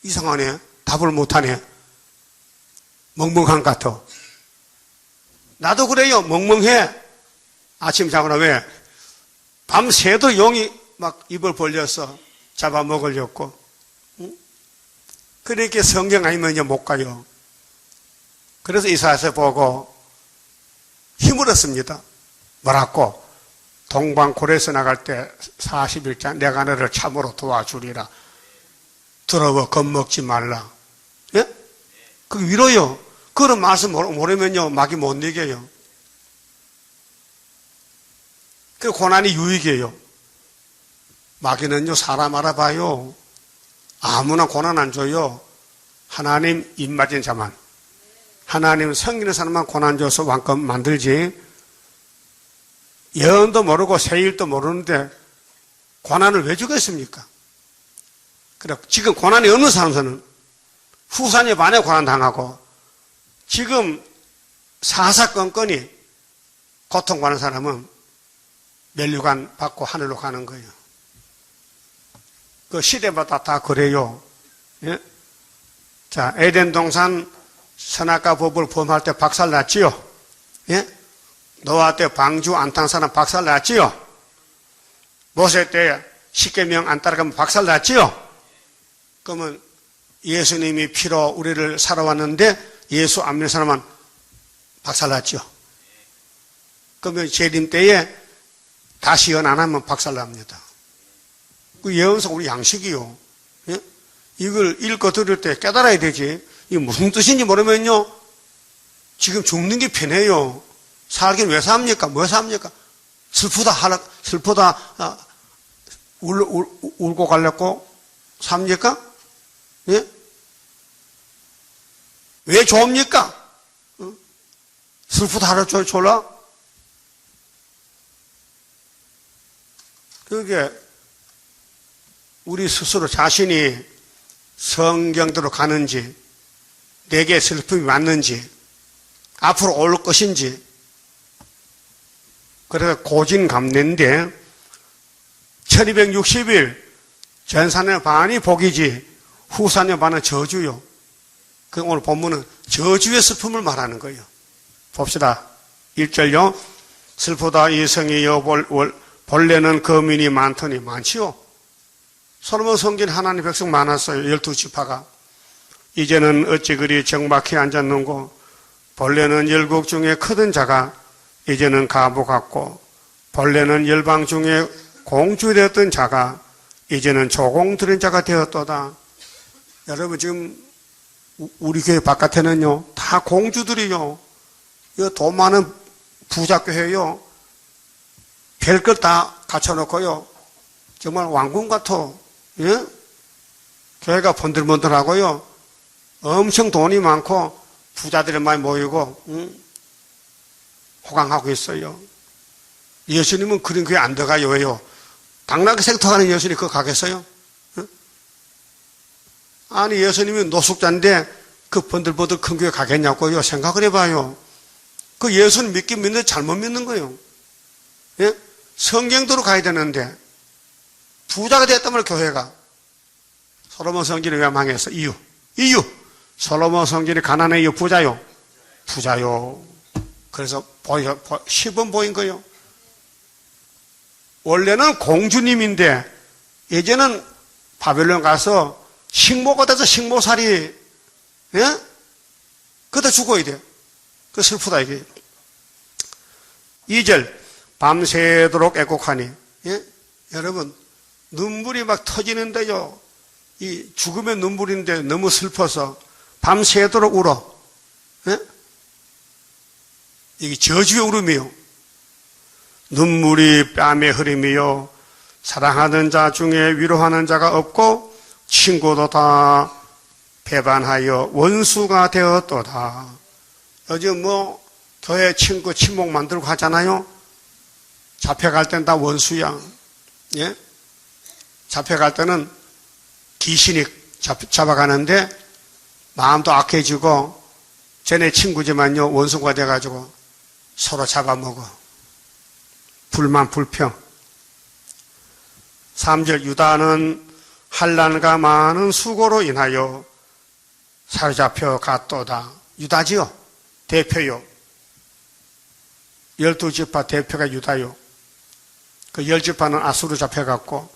Speaker 1: 이상하네. 답을 못하네. 멍멍한 것 같아. 나도 그래요. 멍멍해. 아침 자고 나면 왜? 밤새도 용이 막 입을 벌려서 잡아먹으려고. 응? 그렇게 성경 아니면 이제 못 가요. 그래서 이사야서 보고 힘을 얻습니다. 뭐라고? 동방골에서 나갈 때 41장 내가 너를 참으로 도와주리라. 들어봐 겁먹지 말라. 예? 그게 위로요. 그런 말씀 모르면요 마귀 못 이겨요. 그 고난이 유익이에요. 마귀는요 사람 알아봐요. 아무나 고난 안 줘요. 하나님 입맞은 자만, 하나님 섬기는 사람만 고난 줘서 왕껏 만들지. 예언도 모르고 세일도 모르는데 고난을 왜 주겠습니까? 그래 지금 고난이 없는 사람들은 후산에 반에 고난 당하고 지금 사사건건이 고통받는 사람은 면류관 받고 하늘로 가는 거예요. 그 시대마다 다 그래요. 예? 자, 에덴 동산 선악과 법을 범할 때 박살 났지요. 예? 노아 때 방주 안 탄 사람 박살 났지요. 모세 때 십계명 안 따라가면 박살 났지요. 그러면 예수님이 피로 우리를 살아왔는데 예수 안 믿는 사람은 박살 났죠. 그러면 재림 때에 다시 예언 안 하면 박살 납니다. 그 예언서 우리 양식이요. 예? 이걸 읽고 들을 때 깨달아야 되지. 이게 무슨 뜻인지 모르면요. 지금 죽는 게 편해요. 살긴 왜 삽니까? 뭐 삽니까? 슬프다, 울고 갈랬고 삽니까? 예? 왜 좋습니까? 슬프다 하루 졸라? 그게 우리 스스로 자신이 성경대로 가는지, 내게 슬픔이 맞는지, 앞으로 올 것인지. 그래서 고진감래인데 1260일 전산의 반이 복이지 후산의 반은 저주요. 그 오늘 본문은 저주의 슬픔을 말하는 거예요. 봅시다. 1절요. 슬프다 이 성이여 본래는 거민이 많더니 많지요. 솔로몬 성긴 하나님 백성 많았어요. 12지파가. 이제는 어찌 그리 정박히 앉았는고 본래는 열국 중에 크던 자가 이제는 가부 같고 본래는 열방 중에 공주되었던 자가 이제는 조공 들은 자가 되었도다. 여러분 지금 우리 교회 바깥에는요 다 공주들이요. 돈 많은 부자교회요. 별걸 다 갖춰놓고요. 정말 왕궁 같아. 예? 교회가 번들번들하고요. 엄청 돈이 많고 부자들이 많이 모이고 호강하고 있어요. 예수님은 그런 교회 안 들어가요. 왜요? 당나귀 생터가는 예수님이 그거 가겠어요? 예? 아니 예수님이 노숙자인데 그 번들번들 큰 교회 가겠냐고요. 생각을 해봐요. 그 예수는 믿긴 믿는데 잘못 믿는 거예요. 예? 성경대로 가야 되는데 부자가 됐다면 교회가. 솔로몬 성전이 왜 망했어? 이유. 솔로몬 성전이 가난해요? 부자요? 부자요. 그래서 10원 보인 거예요. 원래는 공주님인데 이제는 바벨론 가서 식모가 돼서 식모살이, 예? 그러다 죽어야 돼. 그 슬프다 이게. 2절 밤새도록 애곡하니. 예? 여러분 눈물이 막 터지는데요. 이 죽음의 눈물인데 너무 슬퍼서 밤새도록 울어. 예? 이게 저주의 울음이요. 눈물이 뺨에 흐름이요. 사랑하는 자 중에 위로하는 자가 없고 친구도 다 배반하여 원수가 되었도다. 요즘 교회 친구 친목 만들고 하잖아요. 잡혀갈 땐 다 원수야. 예? 잡혀갈 때는 귀신이 잡아가는데 마음도 악해지고 쟤네 친구지만요 원수가 돼가지고 서로 잡아먹어. 불만 불평. 3절 유다는 환난과 많은 수고로 인하여 사로잡혀 갔도다. 유다지요. 대표요. 12지파 대표가 유다요. 그 10지파는 아수르 잡혀갔고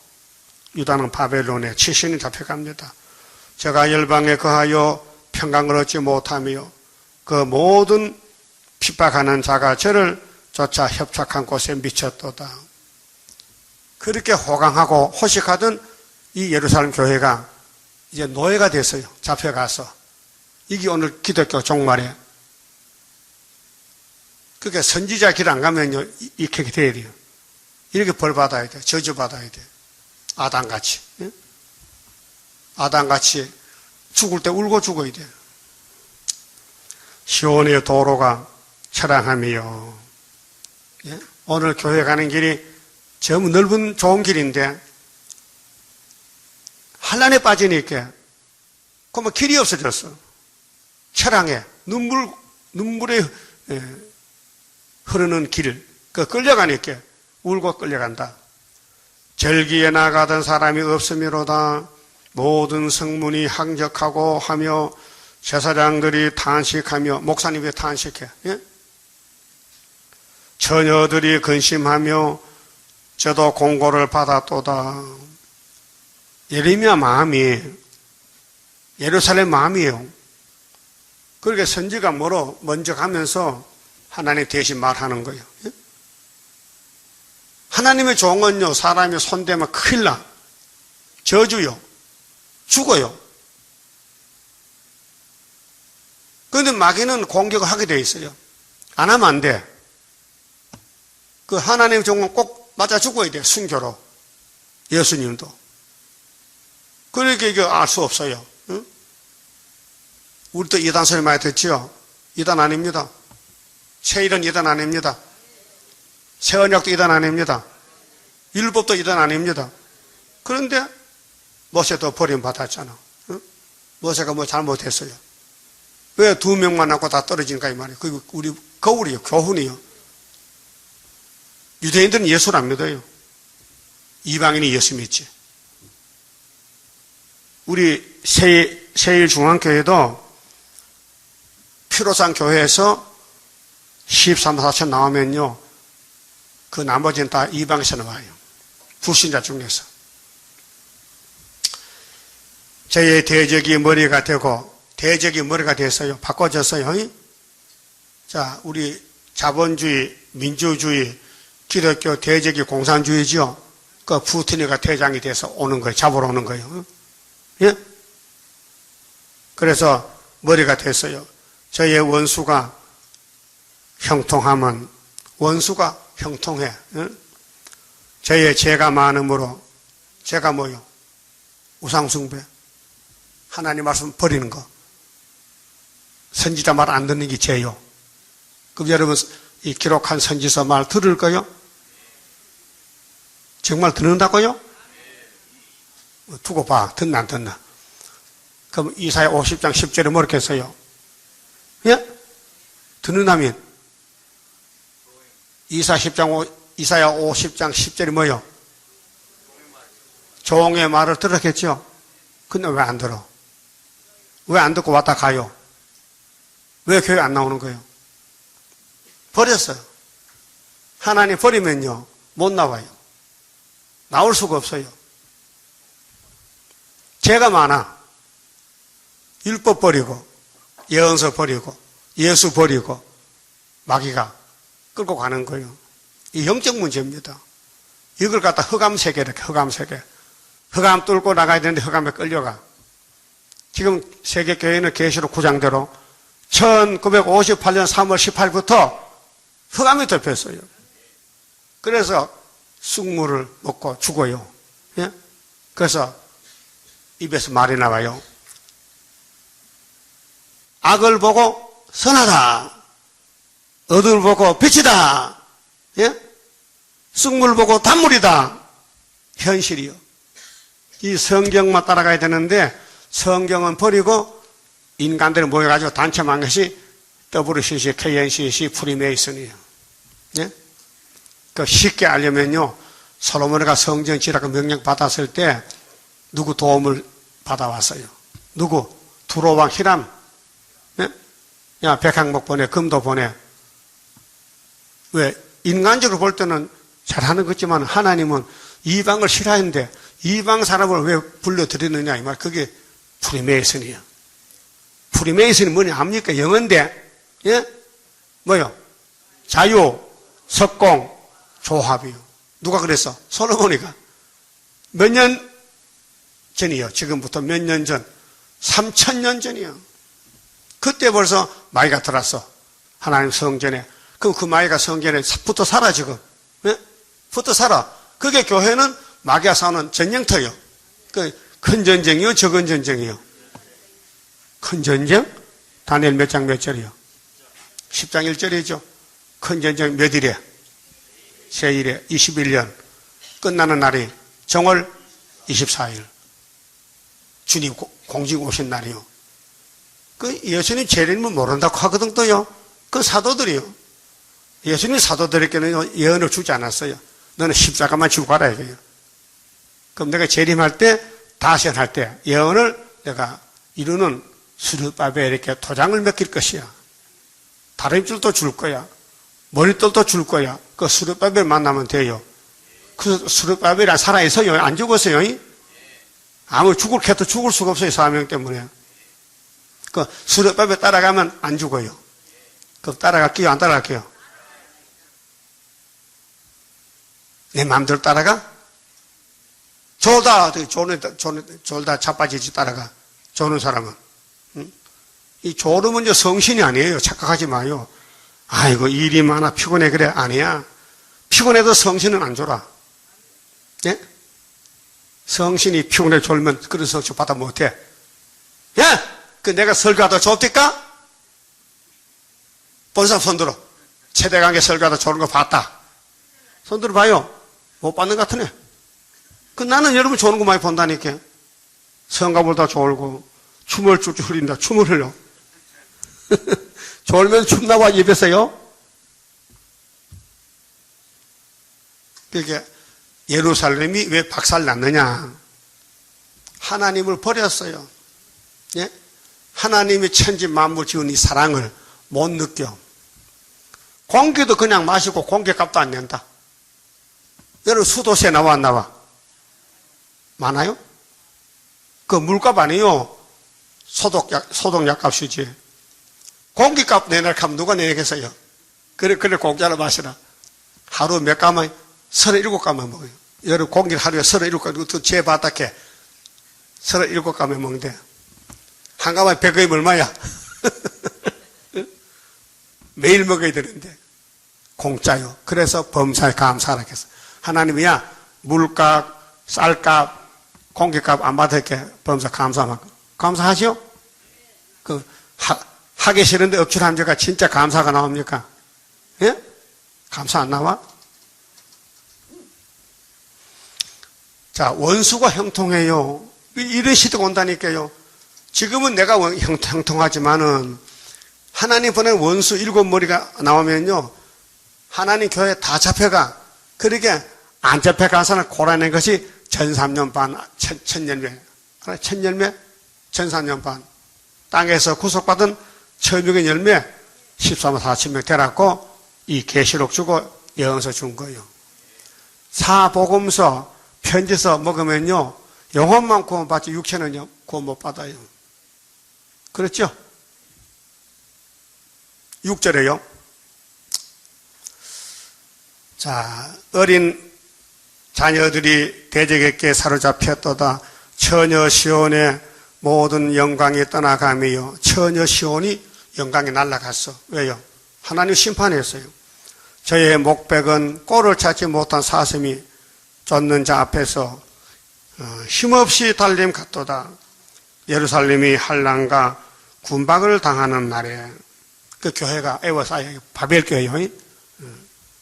Speaker 1: 유다는 바벨론에 70년 잡혀갑니다. 제가 열방에 거하여 평강을 얻지 못하며 그 모든 핍박하는 자가 저를 쫓아 협착한 곳에 미쳤도다. 그렇게 호강하고 호식하던 이 예루살렘 교회가 이제 노예가 됐어요. 잡혀가서. 이게 오늘 기독교 종말에. 그러니까 선지자 길 안 가면요, 이렇게 돼야 돼요. 이렇게 벌 받아야 돼. 저주 받아야 돼. 아담같이. 예? 아담같이 죽을 때 울고 죽어야 돼. 시온의 도로가 처량하며, 예? 오늘 교회 가는 길이 너무 넓은 좋은 길인데 한란에 빠지니까 그러면 길이 없어졌어. 처량해. 눈물에 흐르는 길, 끌려가니까 울고 끌려간다. 절기에 나가던 사람이 없음이로다. 모든 성문이 항적하고 하며 제사장들이 탄식하며, 목사님 왜 탄식해? 예? 처녀들이 근심하며 저도 공고를 받았도다. 예레미야 마음이 예루살렘 마음이에요. 그렇게 선지가 먼저 가면서 하나님 대신 말하는 거예요. 예? 하나님의 종은요, 사람이 손대면 큰일 나. 저주요. 죽어요. 그런데 마귀는 공격을 하게 돼 있어요. 안 하면 안 돼. 그 하나님의 종은 꼭 맞아 죽어야 돼. 순교로. 예수님도. 그러니까 이게 알 수 없어요. 응? 우리도 이단 소리 많이 듣죠? 이단 아닙니다. 세일은 이단 아닙니다. 세언약도 이단 아닙니다. 율법도 이단 아닙니다. 그런데 모세도 버림받았잖아. 응? 모세가 뭐 잘못했어요. 왜 2명만 낳고 다 떨어지는가 이 말이에요. 그게 우리 거울이요. 교훈이요. 유대인들은 예수를 안 믿어요. 이방인이 예수 믿지. 우리 세일중앙교회도 피로산 교회에서 13, 14천 나오면요, 그 나머지는 다 이방에서 나와요. 불신자 중에서. 저의 대적이 머리가 되고, 대적이 머리가 됐어요. 바꿔졌어요. 자, 우리 자본주의, 민주주의, 기독교 대적이 공산주의죠. 그 푸틴이가 대장이 돼서 오는 거예요. 잡으러 오는 거예요. 예? 그래서 머리가 됐어요. 저의 원수가 형통하면, 원수가 형통해. 예? 저의 죄가 많음으로, 죄가 뭐요? 우상숭배. 하나님 말씀 버리는 거. 선지자 말 안 듣는 게 죄요. 그럼 여러분, 이 기록한 선지서 말 들을까요? 정말 듣는다고요? 두고 봐. 듣나 안 듣나. 그럼 이사야 50장 10절에 뭐렇게 했어요? 예? 듣는다면 이사야 50장 10절이 뭐요? 종의 말을 들었겠죠? 근데 왜 안 들어? 왜 안 듣고 왔다 가요? 왜 교회 안 나오는 거예요? 버렸어요. 하나님 버리면요, 못 나와요. 나올 수가 없어요. 죄가 많아. 율법 버리고, 예언서 버리고, 예수 버리고, 마귀가 끌고 가는 거예요. 이 영적 문제입니다. 이걸 갖다 흑암세계, 이렇게 흑암세계. 흑암 뚫고 나가야 되는데 흑암에 끌려가. 지금 세계교회는 계시록 9장대로 1958년 3월 18일부터 흑암이 덮였어요. 그래서 쑥물을 먹고 죽어요. 예? 그래서 입에서 말이 나와요. 악을 보고 선하다. 어둠을 보고 빛이다. 예? 쑥물을 보고 단물이다. 현실이요. 이 성경만 따라가야 되는데 성경은 버리고 인간들이 모여가지고 단체만 것이 WCC, KNCC, 프리메이슨이에요. 예? 그 쉽게 알려면요, 솔로몬이가 성전 지라고 명령 받았을 때 누구 도움을 받아왔어요? 누구? 두로왕 히람. 예? 야, 백항목 보내, 금도 보내. 왜? 인간적으로 볼 때는 잘하는 거지만 하나님은 이방을 싫어하는데 이방 사람을 왜 불러들이느냐 이 말. 그게 프리메이슨이에요. 프리메이슨이 뭐냐 압니까? 영어인데, 예? 뭐요? 자유, 석공, 조합이요. 누가 그랬어? 솔로몬이가. 몇 년 전이요? 지금부터 몇 년 전? 3,000년 전이요. 그때 벌써 마귀가 들어왔어. 하나님 성전에. 그럼 그 마귀가 성전에 붙어 살아, 지금. 네? 붙어 살아. 그게 교회는 마귀가 싸우는 전쟁터요. 큰 전쟁이요? 적은 전쟁이요? 큰 전쟁? 다니엘 몇 장 몇 절이요? 10장 1절이죠. 큰 전쟁 몇 일에? 세일에 21년. 끝나는 날이 정월 24일. 주님 공직 오신 날이요. 예수님 재림은 모른다고 하거든, 또요. 그 사도들이요. 예수님 사도들에게는 예언을 주지 않았어요. 너는 십자가만 지고 가라, 이거요. 그럼 내가 재림할 때, 다시할 때, 예언을 내가 이루는 수르바벨에 이렇게 도장을 맡길 것이야. 다림줄도 줄 거야. 머리돌도 줄 거야. 그 수르바벨 만나면 돼요. 그 수르바벨이 살아있어요? 안 죽었어요? 아무 죽을 캐도 죽을 수가 없어요. 사명 때문에. 그 수르바벨 따라가면 안 죽어요. 그럼 따라갈게요? 안 따라갈게요? 내 마음대로 따라가? 졸다 자빠지지 따라가. 조는 사람은. 응? 이 졸음은 이제 성신이 아니에요. 착각하지 마요. 아이고, 일이 많아. 피곤해. 그래. 아니야. 피곤해도 성신은 안 졸아. 예? 성신이 피곤해 졸면 그런 성신 받아 못해. 야! 내가 설교하다 졸옵니까? 본 사람 손들어. 최대강의 설교하다 졸은 거 봤다. 손들어 봐요. 못 받는 것 같으네. 나는 여러분 조는 거 많이 본다니까. 성가보다 졸고, 춤을 줄줄 흘린다. 춤을 흘려. 졸면 춤나와 입에서요. 그러니까 예루살렘이 왜 박살 났느냐. 하나님을 버렸어요. 예? 하나님이 천지 만물 지은 이 사랑을 못 느껴. 공기도 그냥 마시고 공기값도 안 낸다. 여러분 수도세 나와 안 나와? 많아요? 그 물값 아니에요. 소독약 값이지. 공기값 내낼 하면 누가 내겠어요? 그래 공짜로 마시라. 하루 몇 가만? 37가만 먹어요. 여러분 공기를 하루에 37가만, 제 바닥에 37가만 먹는데 한 가만 100원이면 얼마야? 매일 먹어야 되는데 공짜요. 그래서 범사에 감사하라 했어. 하나님이야 물값, 쌀값, 공기값 안 받을게 범사 감사하시오? 하기 싫은데 억지로 하면 제가 진짜 감사가 나옵니까? 예? 감사 안 나와? 자, 원수가 형통해요. 이런 시대가 온다니까요. 지금은 내가 형통하지만은 하나님 보낸 원수 7머리가 나오면요. 하나님 교회에 다 잡혀가. 그러게 안 잡혀가서는 고라낸 것이 전삼년 반, 천열매. 천열매? 전삼년 반. 땅에서 구속받은 천육의 열매 13만 4천명 되라고 이 계시록 주고 영서 준 거예요. 사복음서, 편지서 먹으면요. 영혼만 구원받지 육체는요. 구원 못 받아요. 그렇죠? 6절에요. 자, 어린 자녀들이 대적에게 사로잡혔도다. 처녀 시온의 모든 영광이 떠나가며 처녀 시온이 영광이 날아갔어. 왜요? 하나님 심판했어요. 저의 목백은 꼴을 찾지 못한 사슴이 쫓는 자 앞에서 힘없이 달림 같도다. 예루살렘이 환난과 군박을 당하는 날에 그 교회가 에워싸요. 바벨교회요.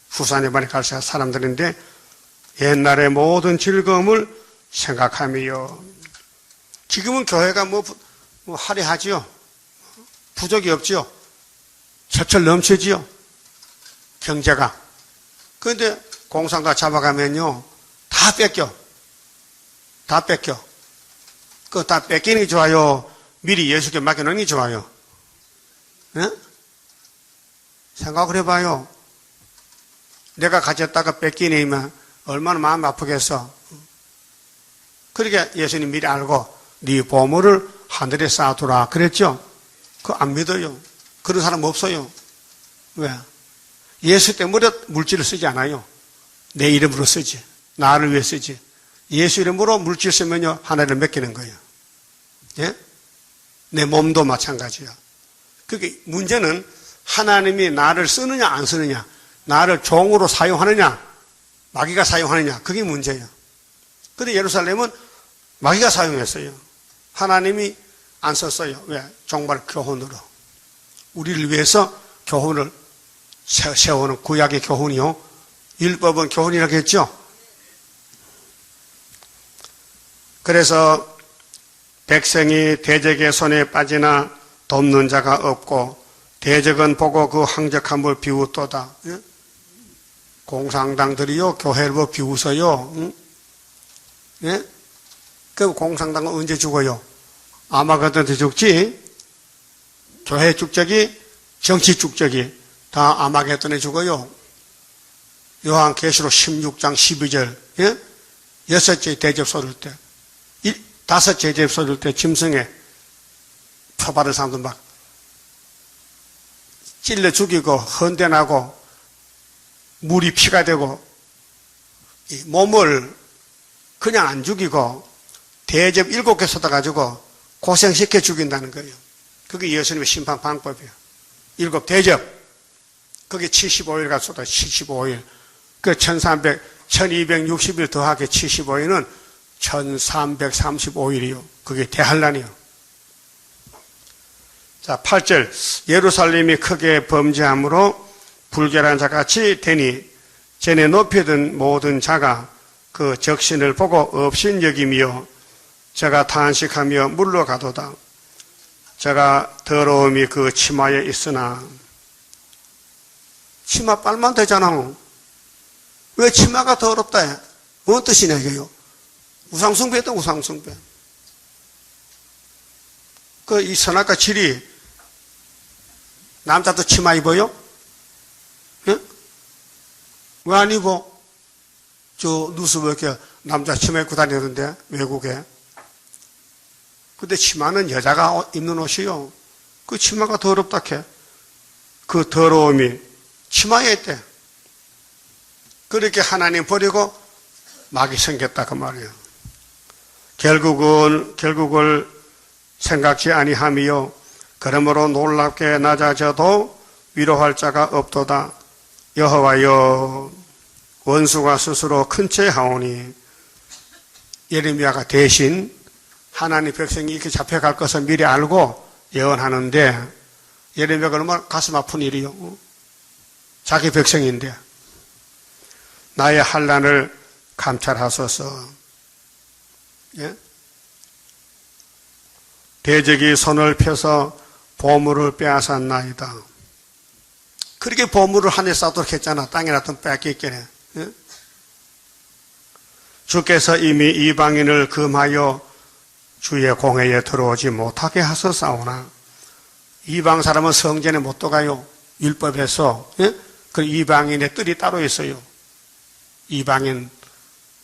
Speaker 1: 후산에 많이 갈 사람들인데 옛날의 모든 즐거움을 생각하며 지금은 교회가 뭐 화려하지요. 부족이 없지요. 철철 넘치지요. 경제가. 그런데 공상가 잡아가면요. 다 뺏겨. 다 뺏겨. 그거 다 뺏기는 게 좋아요. 미리 예수께 맡겨놓는 게 좋아요. 네? 생각을 해봐요. 내가 가졌다가 뺏기니면 얼마나 마음 아프겠어. 그러니까 예수님 미리 알고 네 보물을 하늘에 쌓아두라 그랬죠. 그거 안 믿어요. 그런 사람 없어요. 왜? 예수 때문에 물질을 쓰지 않아요. 내 이름으로 쓰지. 나를 위해 쓰지. 예수 이름으로 물질 쓰면요, 하나님을 맡기는 거예요. 예? 내 몸도 마찬가지야. 그게 문제는 하나님이 나를 쓰느냐 안 쓰느냐, 나를 종으로 사용하느냐, 마귀가 사용하느냐, 그게 문제예요. 근데 예루살렘은 마귀가 사용했어요. 하나님이 안 썼어요. 왜? 정말 교훈으로. 우리를 위해서 교훈을 세우는 구약의 교훈이요. 율법은 교훈이라고 했죠. 그래서 백성이 대적의 손에 빠지나 돕는 자가 없고 대적은 보고 그 항적함을 비웃도다. 예? 공산당들이요, 교회를 뭐 비웃어요. 응? 예? 그 공산당은 언제 죽어요? 아마겟돈 때 죽지. 교회 축적이, 정치 축적이 다 아마겟돈에 죽어요. 요한계시록 16장 12절, 예? 여섯째 대접 쏟을 때, 다섯째 대접 쏟을 때 짐승에 표받은 사람들 막 찔러 죽이고 헌대나고 물이 피가 되고 이 몸을 그냥 안 죽이고 대접 7개 쏟아가지고 고생시켜 죽인다는 거예요. 그게 예수님의 심판 방법이에요. 7 대접. 그게 75일가 쏟아, 75일. 그 1260일 더하기 75일은 1335일이요. 그게 대환란이요. 자, 8절. 예루살렘이 크게 범죄함으로 불결한 자같이 되니 전에 높이던 모든 자가 그 적신을 보고 업신여기며 저가 탄식하며 물러가도다. 저가 더러움이 그 치마에 있으나 치마 빨면 되잖아. 왜 치마가 더럽다 해? 뭔 뜻이냐 이게요? 우상숭배다 우상숭배. 그 이 선악과 질이 남자도 치마 입어요? 예? 왜 안 입어? 저 누수부 이렇게 남자 치마 입고 다니는데 외국에. 근데 치마는 여자가 입는 옷이요. 그 치마가 더럽다 해. 그 더러움이 치마에 있대. 그렇게 하나님 버리고 마귀 생겼다 그 말이에요. 결국을 생각지 아니하며 그러므로 놀랍게 낮아져도 위로할 자가 없도다. 여호와여 원수가 스스로 큰 채 하오니. 예레미야가 대신 하나님 백성이 이렇게 잡혀갈 것을 미리 알고 예언하는데 예레미야가 얼마나 가슴 아픈 일이요. 자기 백성인데 나의 환난을 감찰하소서. 예? 대적이 손을 펴서 보물을 빼앗았나이다. 그렇게 보물을 하늘에 쌓도록 했잖아. 땅에 놔두면 뺏기겠네. 예? 주께서 이미 이방인을 금하여 주의 공회에 들어오지 못하게 하소서오나. 이방 사람은 성전에 못 들어가요. 율법에서. 예? 그 이방인의 뜰이 따로 있어요. 이방인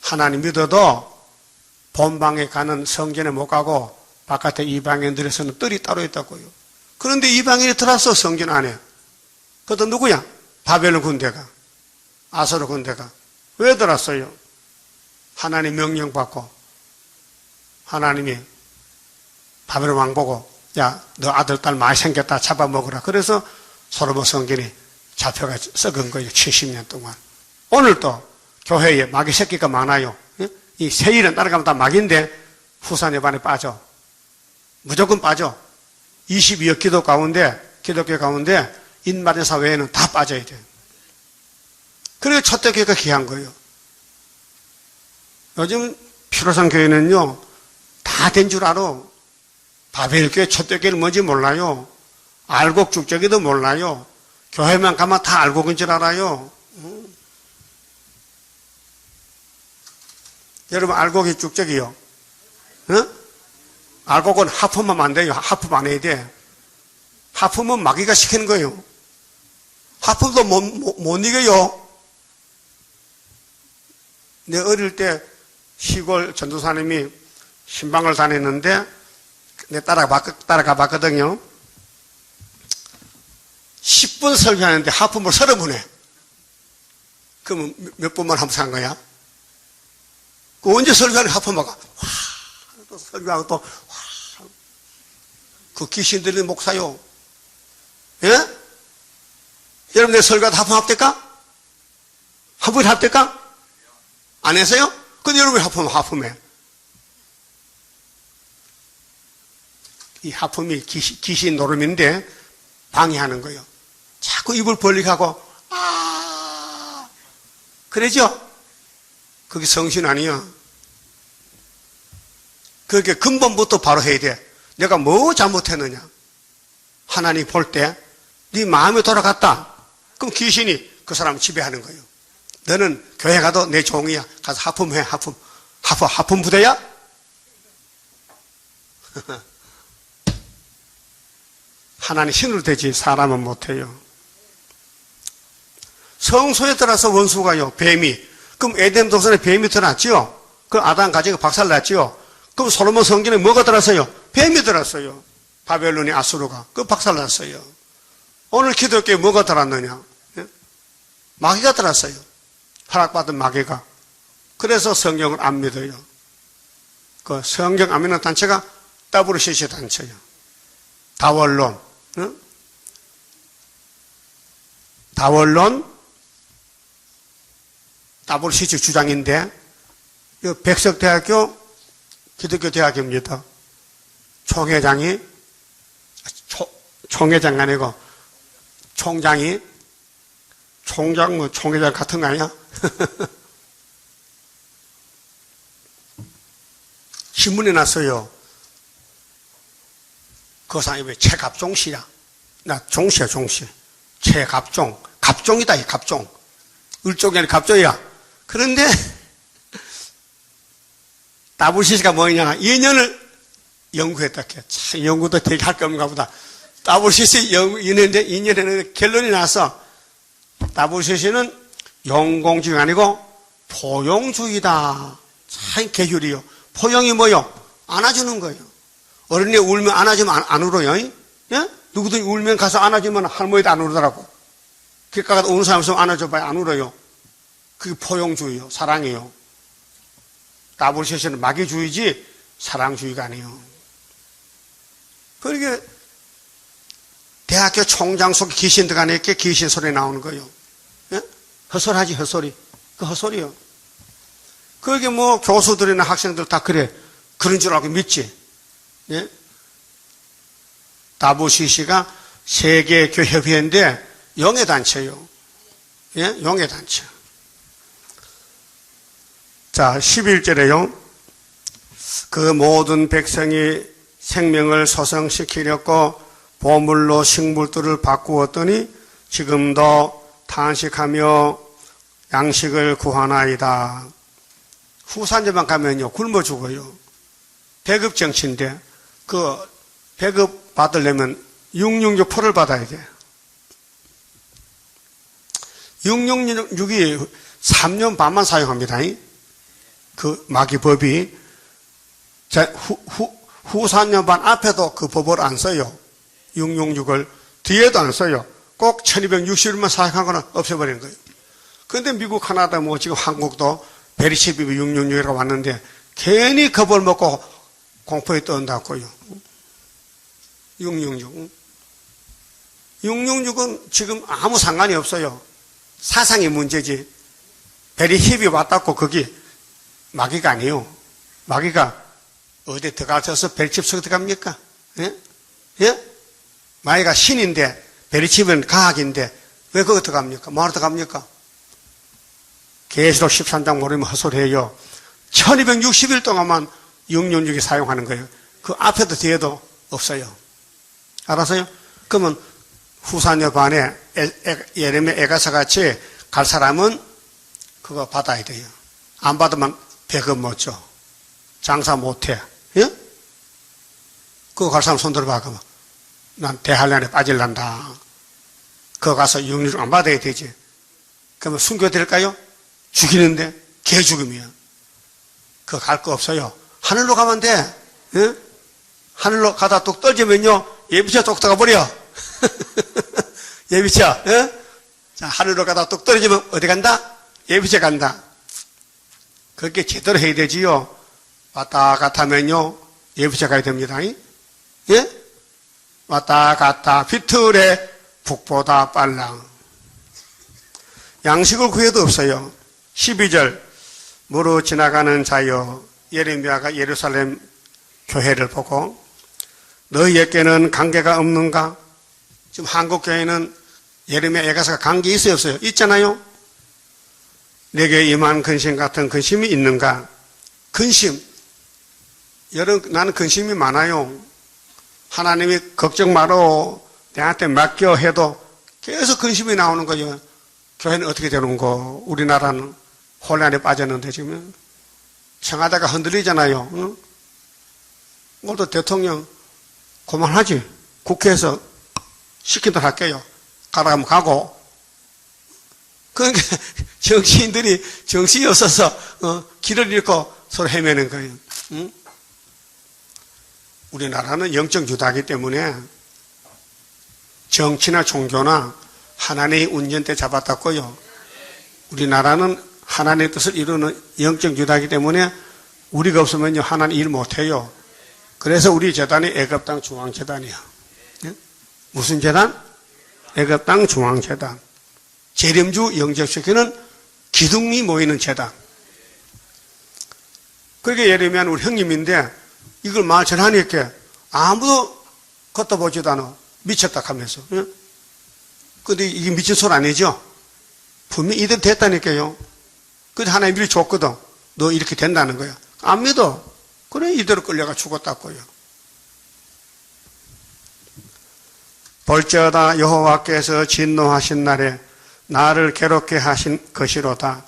Speaker 1: 하나님 믿어도 본방에 가는 성전에 못 가고 바깥에 이방인들에서는 뜰이 따로 있다고요. 그런데 이방인이 들어왔어 성전 안에. 그것도 누구야? 바벨론 군대가, 아수르 군대가. 왜 들어왔어요? 하나님 명령 받고 하나님이 바벨론 왕 보고 야, 너 아들 딸 많이 생겼다 잡아먹으라. 그래서 솔로몬 성전이 잡혀가 썩은 거예요. 70년 동안. 오늘도 교회에 마귀 새끼가 많아요. 이 세일은 따라가면 다 마귀인데 후산 예반에 빠져. 무조건 빠져. 22억 기독교 가운데 인마된 사회에는 다 빠져야 돼요. 그래서 초대교회가 귀한 거예요. 요즘 피로상 교회는요 다 된 줄 알아. 바벨교회 초대교회는 뭔지 몰라요. 알곡 축제기도 몰라요. 교회만 가면 다 알곡인 줄 알아요. 여러분 알곡이 축제기요. 알곡은 하품하면 안 돼요. 하품 안 해야 돼. 하품은 마귀가 시키는 거예요. 하품도 못 이겨요. 내 어릴 때 시골 전도사님이 신방을 다녔는데 내 따라가 봤거든요. 10분 설교하는데 하품을 30분 해. 그러면 몇 번만 하면서 한 거야? 그 언제 설교하는 하품하고, 와, 또 설교하고 또, 와. 그 귀신 들리는 목사요. 예? 여러분, 내 설교하다 하품 합니까? 하품 합니까? 안 해서요? 근데 여러분이 하품해. 이 하품이 귀신 노름인데 방해하는 거예요. 자꾸 입을 벌리게 하고, 그러죠? 그게 성신 아니야. 그렇게 근본부터 바로 해야 돼. 내가 뭐 잘못했느냐. 하나님 볼 때, 네 마음이 돌아갔다. 그럼 귀신이 그 사람을 지배하는 거예요. 너는 교회 가도 내 종이야. 가서 하품해, 하품 부대야? 하나님 신으로 되지, 사람은 못해요. 성소에 들어서 원수가요, 뱀이. 그럼 에덴 동산에 뱀이 들어왔지요? 그럼 아담 가지고 박살났지요? 그럼 솔로몬 성전에 뭐가 들어왔어요? 뱀이 들어왔어요. 바벨론이 아수르가. 그 박살났어요. 오늘 기독교에 뭐가 들어왔느냐? 예? 마귀가 들어왔어요. 허락받은 마귀가. 그래서 성경을 안 믿어요. 그 성경 안 믿는 단체가 WCC 단체예요. 다원론. 응? 다원론 WCC 주장인데 백석대학교 기독교 대학입니다. 총회장이 총회장 아니고 총장이 총장 뭐 총회장 같은 거 아니야? 신문에 났어요. 그 사람이 왜 최갑종씨야? 나 종씨야, 종씨. 최갑종. 갑종이다, 이 갑종. 을종이 아니라 갑종이야. 그런데 WCC가 뭐냐? 2년을 연구했다. 참 연구도 되게 할 게 없는가 보다. WCC 연구했는데 2년 했는데 결론이 나서 WCC는 용공주의가 아니고 포용주의다. 참 개hy울이요. 포용이 뭐요? 안아주는 거예요. 어른이 울면 안아주면 안 울어요. 예? 누구든지 울면 가서 안아주면 할머니도 안 울더라고. 길가 가서 우는 사람 있으면 안아줘봐야 안 울어요. 그게 포용주의요. 사랑이에요. WCC는 마귀주의지 사랑주의가 아니에요. 그러게 대학교 총장 속에 귀신 들어가니까 귀신 소리 나오는 거예요. 예? 헛소리하지, 헛소리. 그 헛소리요. 그게 뭐 교수들이나 학생들 다 그래. 그런 줄 알고 믿지. 예? WCC가 세계교협회인데 영예단체요. 예? 영예단체. 자, 11절에요. 그 모든 백성이 생명을 소성시키려고 보물로 식물들을 바꾸었더니 지금도 탄식하며 양식을 구하나이다. 후산제만 가면요, 굶어 죽어요. 배급 정치인데, 그 배급 받으려면 666표를 받아야 돼. 666이 3년 반만 사용합니다. 그 마귀법이. 자, 후 4년 반 앞에도 그 법을 안 써요. 666을. 뒤에도 안 써요. 꼭 1260일만 사용한 거는 없애버리는 거예요. 그런데 미국, 카나다, 뭐 지금 한국도 베리시비비 666이라고 왔는데 괜히 겁을 먹고 공포에 떤다고요. 666. 666은 지금 아무 상관이 없어요. 사상의 문제지. 베리힙이 왔다고 거기 마귀가 아니에요. 마귀가 어디 들어가셔서 벨집 속에 들어갑니까? 예? 예? 마귀가 신인데 베리칩은 과학인데 왜 거기 들어갑니까? 뭐하러 들어갑니까? 계시록 13장 모르면 헛소리해요. 1260일 동안만 666이 사용하는 거예요. 그 앞에도 뒤에도 없어요. 알았어요? 그러면 후사녀 반에 예레미야 애가사 같이 갈 사람은 그거 받아야 돼요. 안 받으면 배급 못 줘. 장사 못 해. 예? 그거 갈 사람 손 들어봐. 그러면 난 대한란에 빠질란다. 그거 가서 666 안 받아야 되지. 그러면 순교될까요? 죽이는데 개 죽음이야. 그거 갈 거 없어요. 하늘로 가면 돼. 예? 하늘로 가다 뚝 떨어지면요 예비차 뚝 떠가버려. 예비차. 예? 자, 하늘로 가다 뚝 떨어지면 어디 간다? 예비제 간다. 그렇게 제대로 해야 되지요. 왔다 갔다 하면요, 예비제 가야 됩니다. 예? 왔다 갔다 비틀에 북보다 빨라. 양식을 구해도 없어요. 12절 무르 지나가는 자여, 예레미야가 예루살렘 교회를 보고 너희에게는 관계가 없는가? 지금 한국 교회는 예레미야 예가서가 관계 있어요 없어요? 있잖아요. 내게 임한 근심 같은 근심이 있는가? 근심. 여러분, 나는 근심이 많아요. 하나님이 걱정 마라, 내한테 맡겨 해도 계속 근심이 나오는 거죠. 교회는 어떻게 되는 거? 우리나라는 혼란에 빠졌는데 지금 청와대가 흔들리잖아요. 응? 오늘도 대통령 그만하지. 국회에서 시킨 대로 할게요. 가라면 가고. 그러니까 정치인들이 정신이 없어서 길을 잃고 서로 헤매는 거예요. 응? 우리나라는 영적 유다이기 때문에 정치나 종교나 하나님의 운전대 잡았다고요. 우리나라는 하나님의 뜻을 이루는 영적 유다이기 때문에 우리가 없으면요 하나님 일 못해요. 그래서 우리 재단이 애굽땅 중앙재단이야. 네? 무슨 재단? 애굽땅 중앙재단. 재림주 영접시키는 기둥이 모이는 재단. 그렇게 예레미야는 우리 형님인데 이걸 말 전하니까 아무도 걷다 보지도 않아. 미쳤다 하면서. 네? 근데 이게 미친 소리 아니죠? 분명히 이대로 됐다니까요. 근데 하나님 미리 줬거든. 너 이렇게 된다는 거야. 안 믿어. 그래 이대로 끌려가 죽었다고요. 볼지어다 여호와께서 진노하신 날에 나를 괴롭게 하신 것이로다.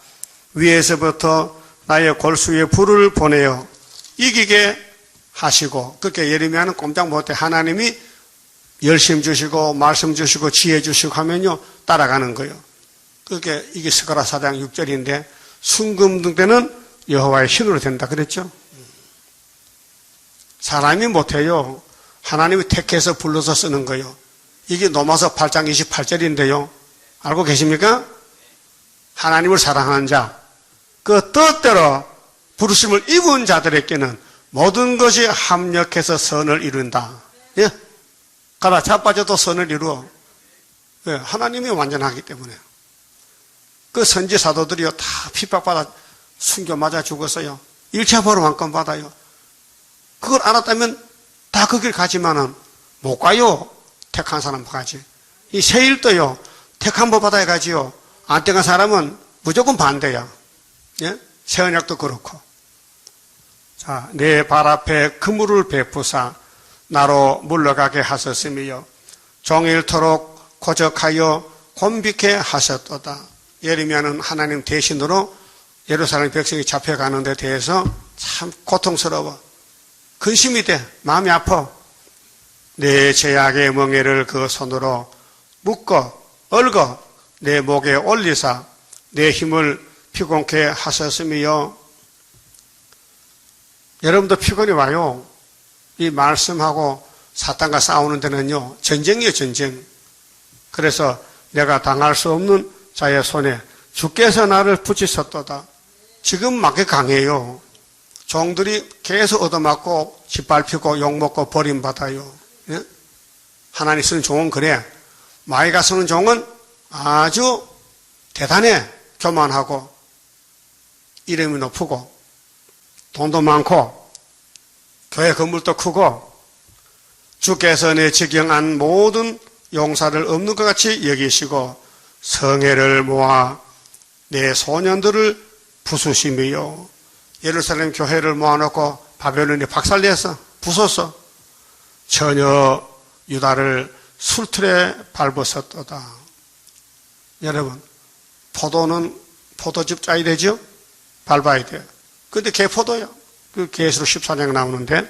Speaker 1: 위에서부터 나의 골수에 불을 보내어 이기게 하시고. 그렇게 예레미야는 꼼짝 못해. 하나님이 열심 주시고 말씀 주시고 지혜 주시고 하면요 따라가는 거예요. 그렇게 이게 스가랴 4장 6절인데 순금등 때는 여호와의 신으로 된다 그랬죠. 사람이 못해요. 하나님이 택해서 불러서 쓰는 거예요. 이게 로마서 8장 28절인데요. 알고 계십니까? 하나님을 사랑하는 자, 그 뜻대로 부르심을 입은 자들에게는 모든 것이 합력해서 선을 이룬다. 예? 가다 자빠져도 선을 이루어. 예, 하나님이 완전하기 때문에. 그 선지 사도들이요 다 핍박받아 순교 맞아 죽었어요. 1차 벌을 왕권 받아요. 그걸 알았다면 다 그 길 가지만은 못 가요. 택한 사람 가지. 이 세일도요 택한 법 받아야 가지요. 안 택한 사람은 무조건 반대야. 예? 세언약도 그렇고. 자, 내 발 앞에 그물을 베푸사 나로 물러가게 하셨으며 종일토록 고적하여 곤비케 하셨도다. 예레미야는 하나님 대신으로 예루살렘 백성이 잡혀가는 데 대해서 참 고통스러워. 근심이 돼. 마음이 아파. 내 제약의 멍에를 그 손으로 묶어 얽어 내 목에 올리사 내 힘을 피곤케 하셨으며. 여러분도 피곤이 와요. 이 말씀하고 사탄과 싸우는 데는요 전쟁이에요. 전쟁. 그래서 내가 당할 수 없는 자의 손에 주께서 나를 붙이셨도다. 지금 막게 강해요. 종들이 계속 얻어맞고 짓밟히고 욕먹고 버림받아요. 예? 하나님 쓰는 종은 그래. 마귀가 쓰는 종은 아주 대단해. 교만하고 이름이 높고 돈도 많고 교회 건물도 크고 주께서 내 직영한 모든 용사를 없는 것 같이 여기시고 성회를 모아 내 소년들을 부수시며. 예루살렘 교회를 모아놓고 바벨론이 박살내서 부쉈어. 전혀 유다를 술틀에 밟았었도다. 여러분, 포도는 포도즙 짜야 되죠? 밟아야 돼요. 근데 개포도요. 그 계시록 14장 나오는데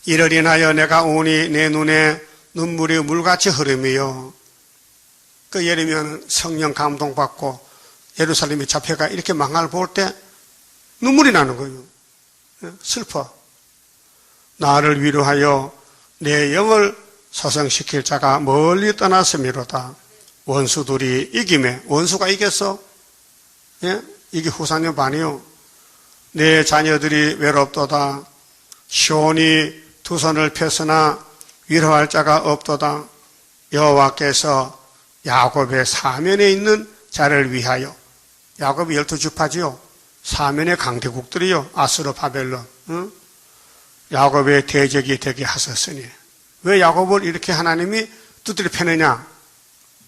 Speaker 1: 이를 인하여 내가 오니 내 눈에 눈물이 물같이 흐르며. 그 예레미야는 성령 감동받고 예루살렘이 잡혀가 이렇게 망할 볼 때 눈물이 나는 거예요. 슬퍼. 나를 위로하여 내 영을 소생시킬 자가 멀리 떠났음이로다. 원수들이 이김에. 원수가 이겼어. 예? 이게 후사님 반이요. 내 자녀들이 외롭도다. 시온이 두 손을 펴서나 위로할 자가 없도다. 여호와께서 야곱의 사면에 있는 자를 위하여, 야곱이 12지파지요. 사면의 강대국들이요. 아수르, 바벨론. 응? 야곱의 대적이 되게 하셨으니. 왜 야곱을 이렇게 하나님이 두드려 패느냐?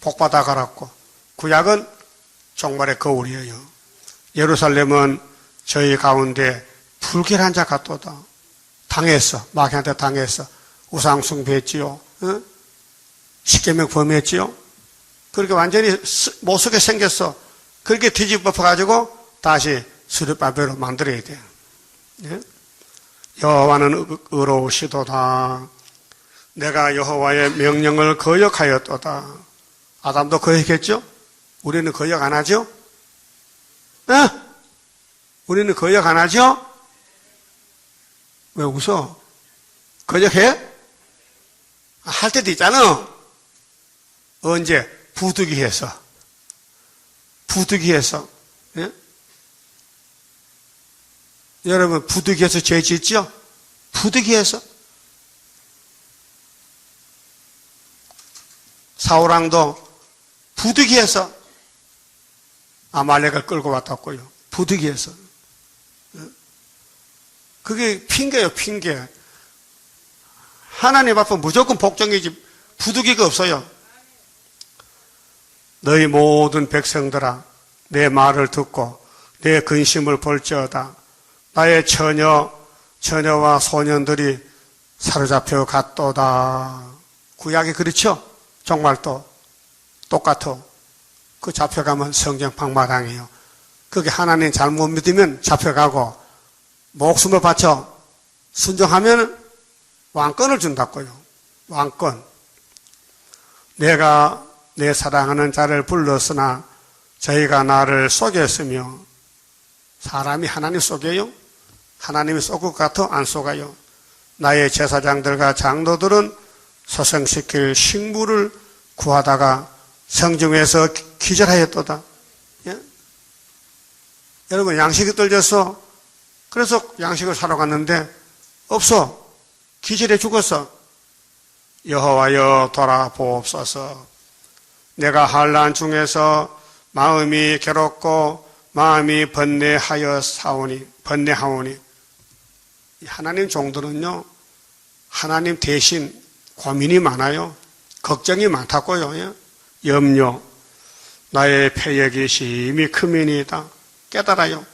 Speaker 1: 복받아 가라고. 구약은 종말의 거울이에요. 예루살렘은 저희 가운데 불결한 자 같도다. 당했어. 마귀한테 당했어. 우상숭배했지요. 응? 십계명 범했지요. 그렇게 완전히 못 쓰게 생겼어. 그렇게 뒤집어가지고 다시 스룹바벨로 만들어야 돼요. 예? 여호와는 의로우시도다. 내가 여호와의 명령을 거역하였도다. 아담도 거역했죠? 우리는 거역 안 하죠? 네? 우리는 거역 안 하죠? 왜 웃어? 거역해? 할 때도 있잖아. 언제? 부득이해서. 부득이해서. 예? 여러분 부득이해서 죄 짓죠? 부득이해서. 사울왕도 부득이해서 아말렉을 끌고 왔다고요. 부득이해서. 그게 핑계예요, 핑계. 하나님 앞은 무조건 복종이지 부득이가 없어요. 너희 모든 백성들아, 내 말을 듣고 내 근심을 볼지어다. 나의 처녀와 소년들이 사로잡혀 갔도다. 구약이 그렇죠? 정말 또 똑같아. 그 잡혀가면 성전방마당이에요. 그게 하나님 잘못 믿으면 잡혀가고 목숨을 바쳐 순종하면 왕권을 준다고요. 왕권. 내가 내 사랑하는 자를 불렀으나 저희가 나를 속였으며. 사람이 하나님 속여요? 하나님이 속을 것 같아? 안 속아요. 나의 제사장들과 장로들은 소생시킬 식물을 구하다가 성중에서 기절하였도다. 예? 여러분 양식이 떨어져서 그래서 양식을 사러 갔는데 없어. 기절해 죽었어. 여호와여 돌아보옵소서. 내가 환난 중에서 마음이 괴롭고 마음이 번뇌하오니. 하나님 종들은요, 하나님 대신 고민이 많아요. 걱정이 많다고요. 예? 염려. 나의 패역이 심히 크미니이다. 깨달아요.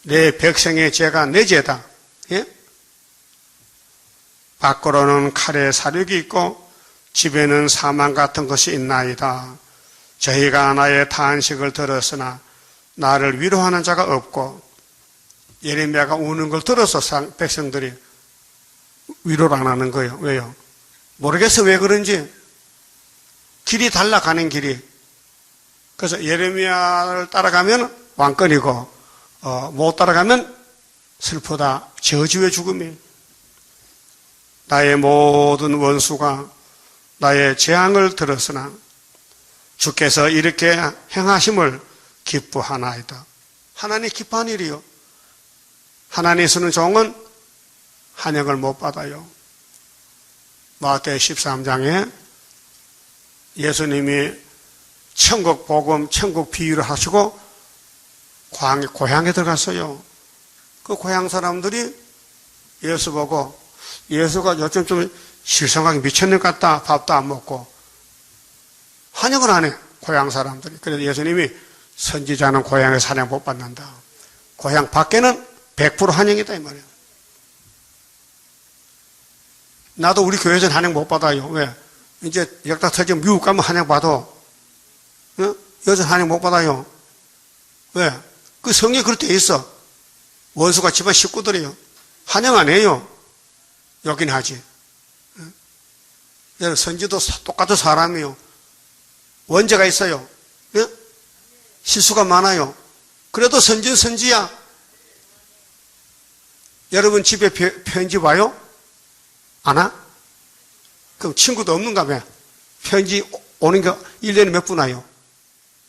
Speaker 1: 내 백성의 죄가 내 죄다. 예? 밖으로는 칼의 사륙이 있고 집에는 사망 같은 것이 있나이다. 저희가 나의 탄식을 들었으나 나를 위로하는 자가 없고. 예레미야가 우는 걸 들어서 백성들이 위로를 안 하는 거예요. 왜요? 모르겠어 왜 그런지. 길이 달라 가는 길이. 그래서 예레미야를 따라가면 왕권이고 못 따라가면 슬프다. 저주의 죽음이. 나의 모든 원수가 나의 재앙을 들었으나 주께서 이렇게 행하심을 기뻐하나이다. 하나님 기뻐한 일이요. 하나님 쓰는 종은 한영을 못 받아요. 마태복음 13장에 예수님이 천국 복음, 천국 비유를 하시고 고향에 들어갔어요. 그 고향 사람들이 예수 보고 예수가 요즘 좀 실성하게 미쳤는 것 같다. 밥도 안 먹고. 환영을 안 해. 고향 사람들이. 그래서 예수님이 선지자는 고향에서 환영 못 받는다. 고향 밖에는 100% 환영이다 이 말이에요. 나도 우리 교회에서는 환영 못 받아요. 왜? 이제 역사 터지면 미국 가면 환영 받아. 어? 여기서 환영 못 받아요. 왜? 그 성경에 그렇게 돼 있어. 원수가 집안 식구들이에요. 환영 안 해요. 여긴 하지. 어? 선지도 똑같은 사람이에요. 원죄가 있어요. 예? 실수가 많아요. 그래도 선지는 선지야. 여러분 집에 편지 와요? 안 와? 그럼 친구도 없는가 봐. 편지 오는 게 1년에 몇 분 와요?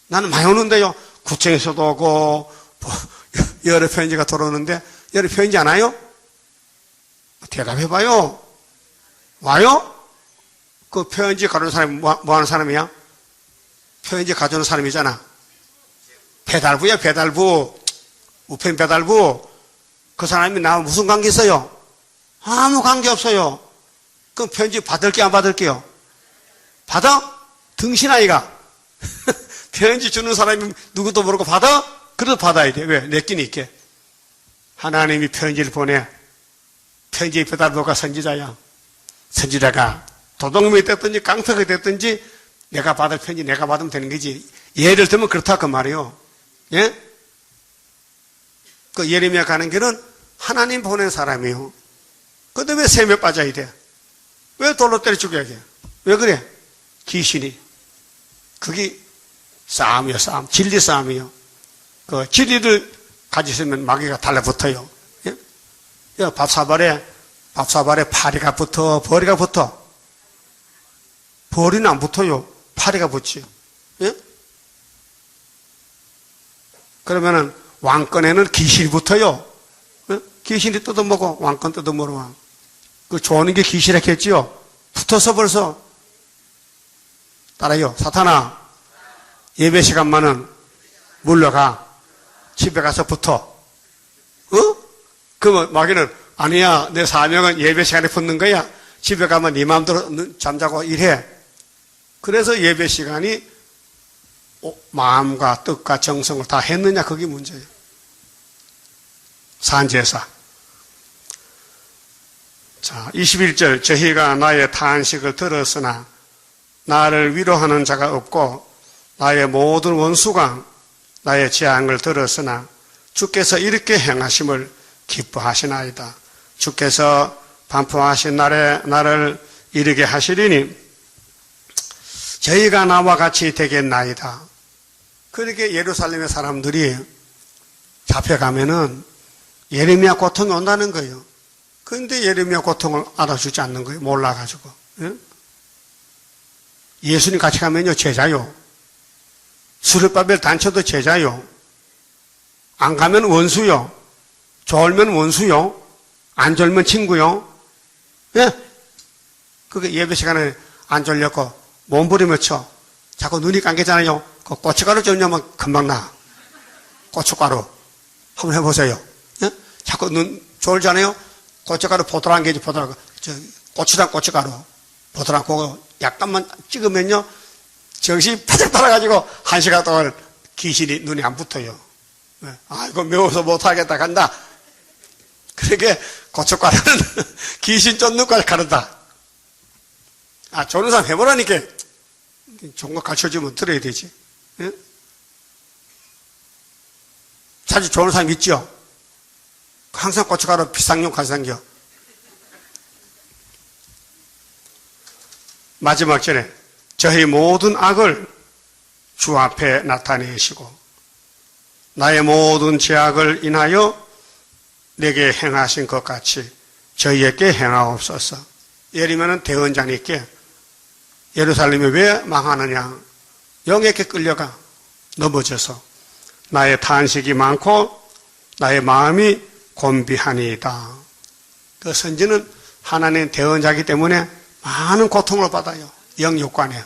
Speaker 1: 나는 많이 오는데요. 구청에서도 오고 여러 편지가 들어오는데 여러 편지 안 와요? 대답해봐요. 와요? 그 편지 가져오는 사람이 뭐 하는 사람이야? 편지 가져오는 사람이잖아. 배달부야, 배달부. 우편 배달부. 그 사람이 나와 무슨 관계 있어요? 아무 관계 없어요. 그럼 편지 받을게요, 안 받을게요? 받아? 등신아이가. 편지 주는 사람이 누구도 모르고 받아? 그래도 받아야 돼. 왜? 내끼니 있게. 하나님이 편지를 보내. 편지 배달부가 선지자야. 선지자가 도둑놈이 됐든지 깡패가 됐든지 내가 받을 편지 내가 받으면 되는 거지. 예를 들면 그렇다 그 말이요. 예? 그 예레미야 가는 길은 하나님 보낸 사람이요. 근데 왜 셈에 빠져야 돼? 왜 돌로 때려 죽여야 돼? 왜 그래? 귀신이. 그게 싸움이요, 싸움. 진리 싸움이요. 그 진리를 가지시면 마귀가 달라붙어요. 예? 밥사발에 파리가 붙어, 벌이가 붙어. 벌이는 안 붙어요. 파리가 붙지요. 예? 그러면은 왕권에는 귀신이 붙어요. 예? 귀신이 뜯어먹어. 왕권 뜯어먹어. 왕. 그 좋은 게 귀신이라겠지요. 붙어서 벌써. 따라요. 사탄아, 예배 시간만은 물러가. 집에 가서 붙어. 어? 그러면 마귀는 아니야. 내 사명은 예배 시간에 붙는 거야. 집에 가면 네 마음대로 잠자고 일해. 그래서 예배 시간이 마음과 뜻과 정성을 다 했느냐 그게 문제예요. 산제사. 자, 21절 저희가 나의 탄식을 들었으나 나를 위로하는 자가 없고 나의 모든 원수가 나의 재앙을 들었으나 주께서 이렇게 행하심을 기뻐하시나이다. 주께서 반포하신 날에 나를 이르게 하시리니 저희가 나와 같이 되겠나이다. 그렇게 예루살렘의 사람들이 잡혀가면은 예레미야 고통이 온다는 거예요. 그런데 예레미야 고통을 알아주지 않는 거예요. 몰라가지고. 예? 예수님 같이 가면요 제자요. 스룹바벨 단체도 제자요. 안 가면 원수요. 졸면 원수요. 안 졸면 친구요. 예? 그게 예배 시간에 안 졸렸고 몸부림을 쳐. 자꾸 눈이 감기잖아요. 그 고춧가루 좀 금방 나. 고춧가루. 한번 해보세요. 예? 자꾸 눈 졸잖아요. 고춧가루 보드란 게지 보드란. 고추장 고춧가루. 보드란 그거 약간만 찍으면요. 정신이 바짝 달아가지고 1시간 동안 귀신이 눈에 안 붙어요. 예? 아, 이거 매워서 못하겠다 간다. 그러게 고춧가루는 귀신 쫓는 걸 가른다. 아, 좋은 사람 해보라니까. 좋은 거 가르쳐주면 들어야 되지. 예? 사실 좋은 사람 있죠? 항상 고춧가루 비상용 가상겨. 마지막 절에 저희 모든 악을 주 앞에 나타내시고 나의 모든 죄악을 인하여 내게 행하신 것 같이 저희에게 행하옵소서. 예리면은 대언자님께 예루살렘이 왜 망하느냐? 영에게 끌려가 넘어져서 나의 탄식이 많고 나의 마음이 곤비하니이다. 그 선지는 하나님의 대언자이기 때문에 많은 고통을 받아요. 영육관에.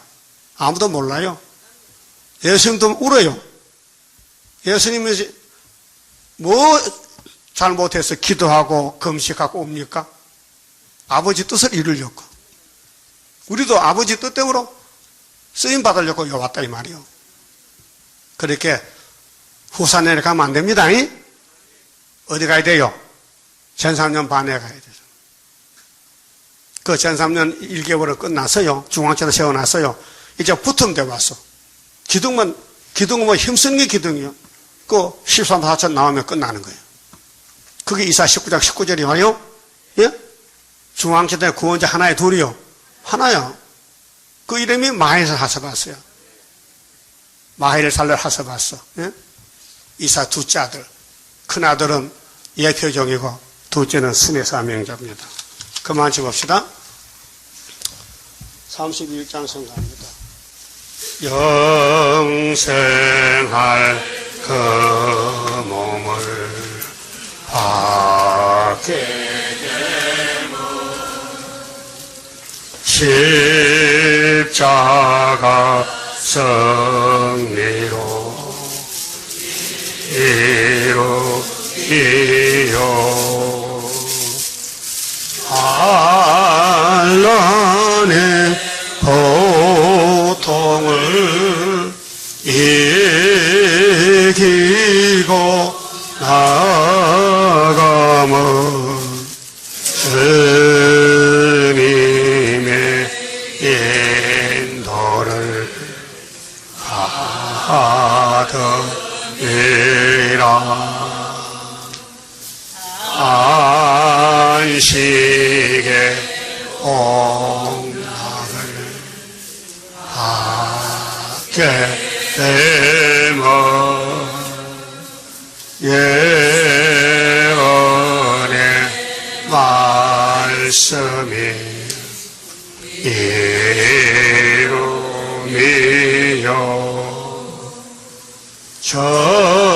Speaker 1: 아무도 몰라요. 예수님도 울어요. 예수님이 뭐 잘못해서 기도하고 금식하고 옵니까? 아버지 뜻을 이루려고. 우리도 아버지 뜻대로 쓰임 받으려고 왔다 이 말이요. 그렇게 후산에 가면 안 됩니다. 어디 가야 돼요? 전3년 반에 가야 되죠. 그 전3년 1개월은 끝났어요. 중앙체도 세워놨어요. 이제 붙으면 돼 왔어. 기둥은 뭐 힘쓰는 게 기둥이요. 그 13, 4천 나오면 끝나는 거예요. 그게 이사 19장 19절이 와요. 예? 중앙체대 구원자 하나에 둘이요. 하나야. 그 이름이 마헬을 하서봤어요. 마헬을 살려 하서봤어. 예? 이사 둘째 아들. 큰 아들은 예표종이고 둘째는 순회 사명자입니다. 그만 줍읍시다. 31장 성가합니다. 영생할 그 몸을 받게 되면 십자가 승리로 이루기요. 한란의 고통을 이기고 나가면 주님의 인도를 받으리라. 안식의 공락을 받게 되면 예언의 말씀이 이루미요. 정마의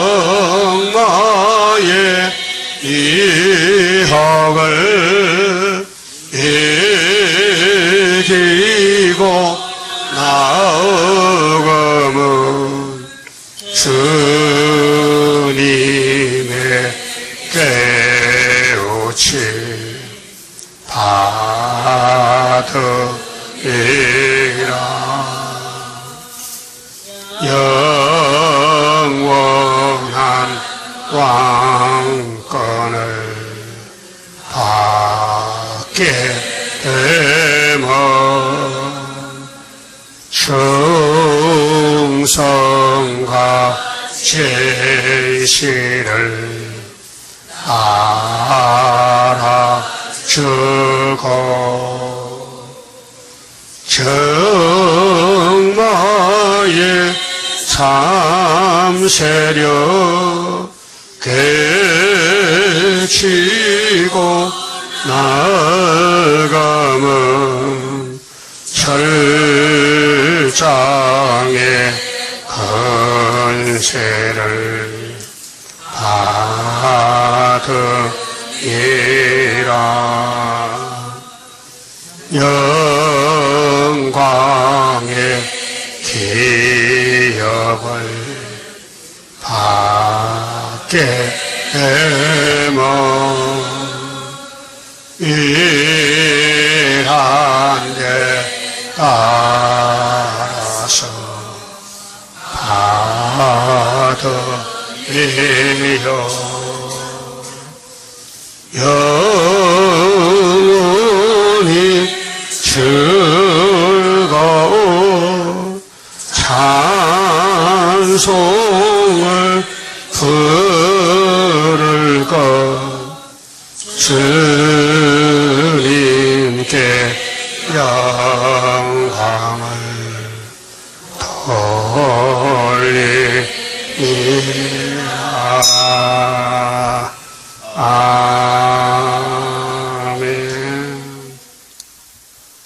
Speaker 1: 이학을 이기고 나아가면 주님의 깨우침 받으리라. 영원한 왕권을 받게 되면 충성과 진실을 알아주고 정마의 참세력 깨치고 나가면 철장의 건세를 받으리라. 영광의 기업을 받게 되면 일한 데 따라서 받으리요. 영원히 즐거운 찬송을 부를 것 주님께 영광을 돌리리라. 아멘.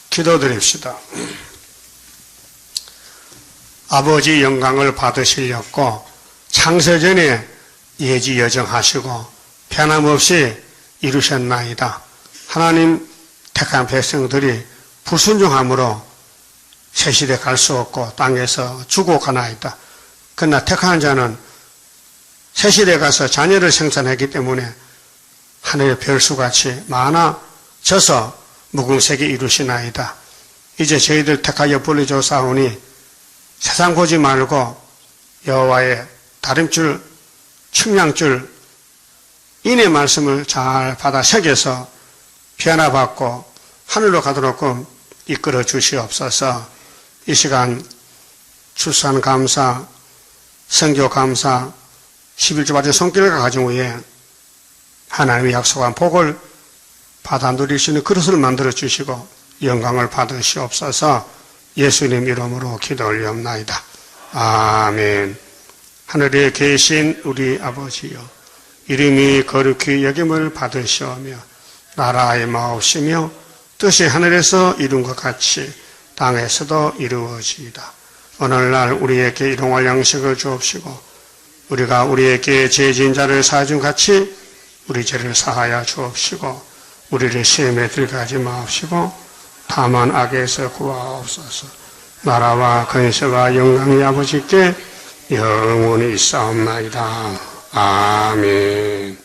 Speaker 1: 기도드립시다. 아버지 영광을 받으시려고 창세전에 예지여정하시고 변함없이 이루셨나이다. 하나님 택한 백성들이 불순종함으로 새시대 갈 수 없고 땅에서 죽어가나이다. 그러나 택한 자는 새시대 가서 자녀를 생산했기 때문에 하늘의 별수같이 많아져서 무궁색이 이루시나이다. 이제 저희들 택하여 불러줘사오니 세상 보지 말고 여호와의 다림줄, 측량줄, 인의 말씀을 잘 받아 새겨서 변화 받고 하늘로 가도록 이끌어 주시옵소서. 이 시간 출산 감사, 선교 감사, 11주 받은 손길과 가정 위에 하나님의 약속한 복을 받아 누릴 수 있는 그릇을 만들어 주시고 영광을 받으시옵소서. 예수님 이름으로 기도 올리옵나이다. 아멘. 하늘에 계신 우리 아버지여, 이름이 거룩히 여김을 받으시오며 나라의 마옵시며 뜻이 하늘에서 이룬 것 같이 땅에서도 이루어지이다. 오늘날 우리에게 일용할 양식을 주옵시고 우리가 우리에게 죄 지은 자를 사하준 같이 우리 죄를 사하여 주옵시고 우리를 시험에 들어가지 마옵시고 다만 악에서 구하옵소서. 나라와 근세와 영광이 아버지께 영원히 있사옵나이다. 아멘.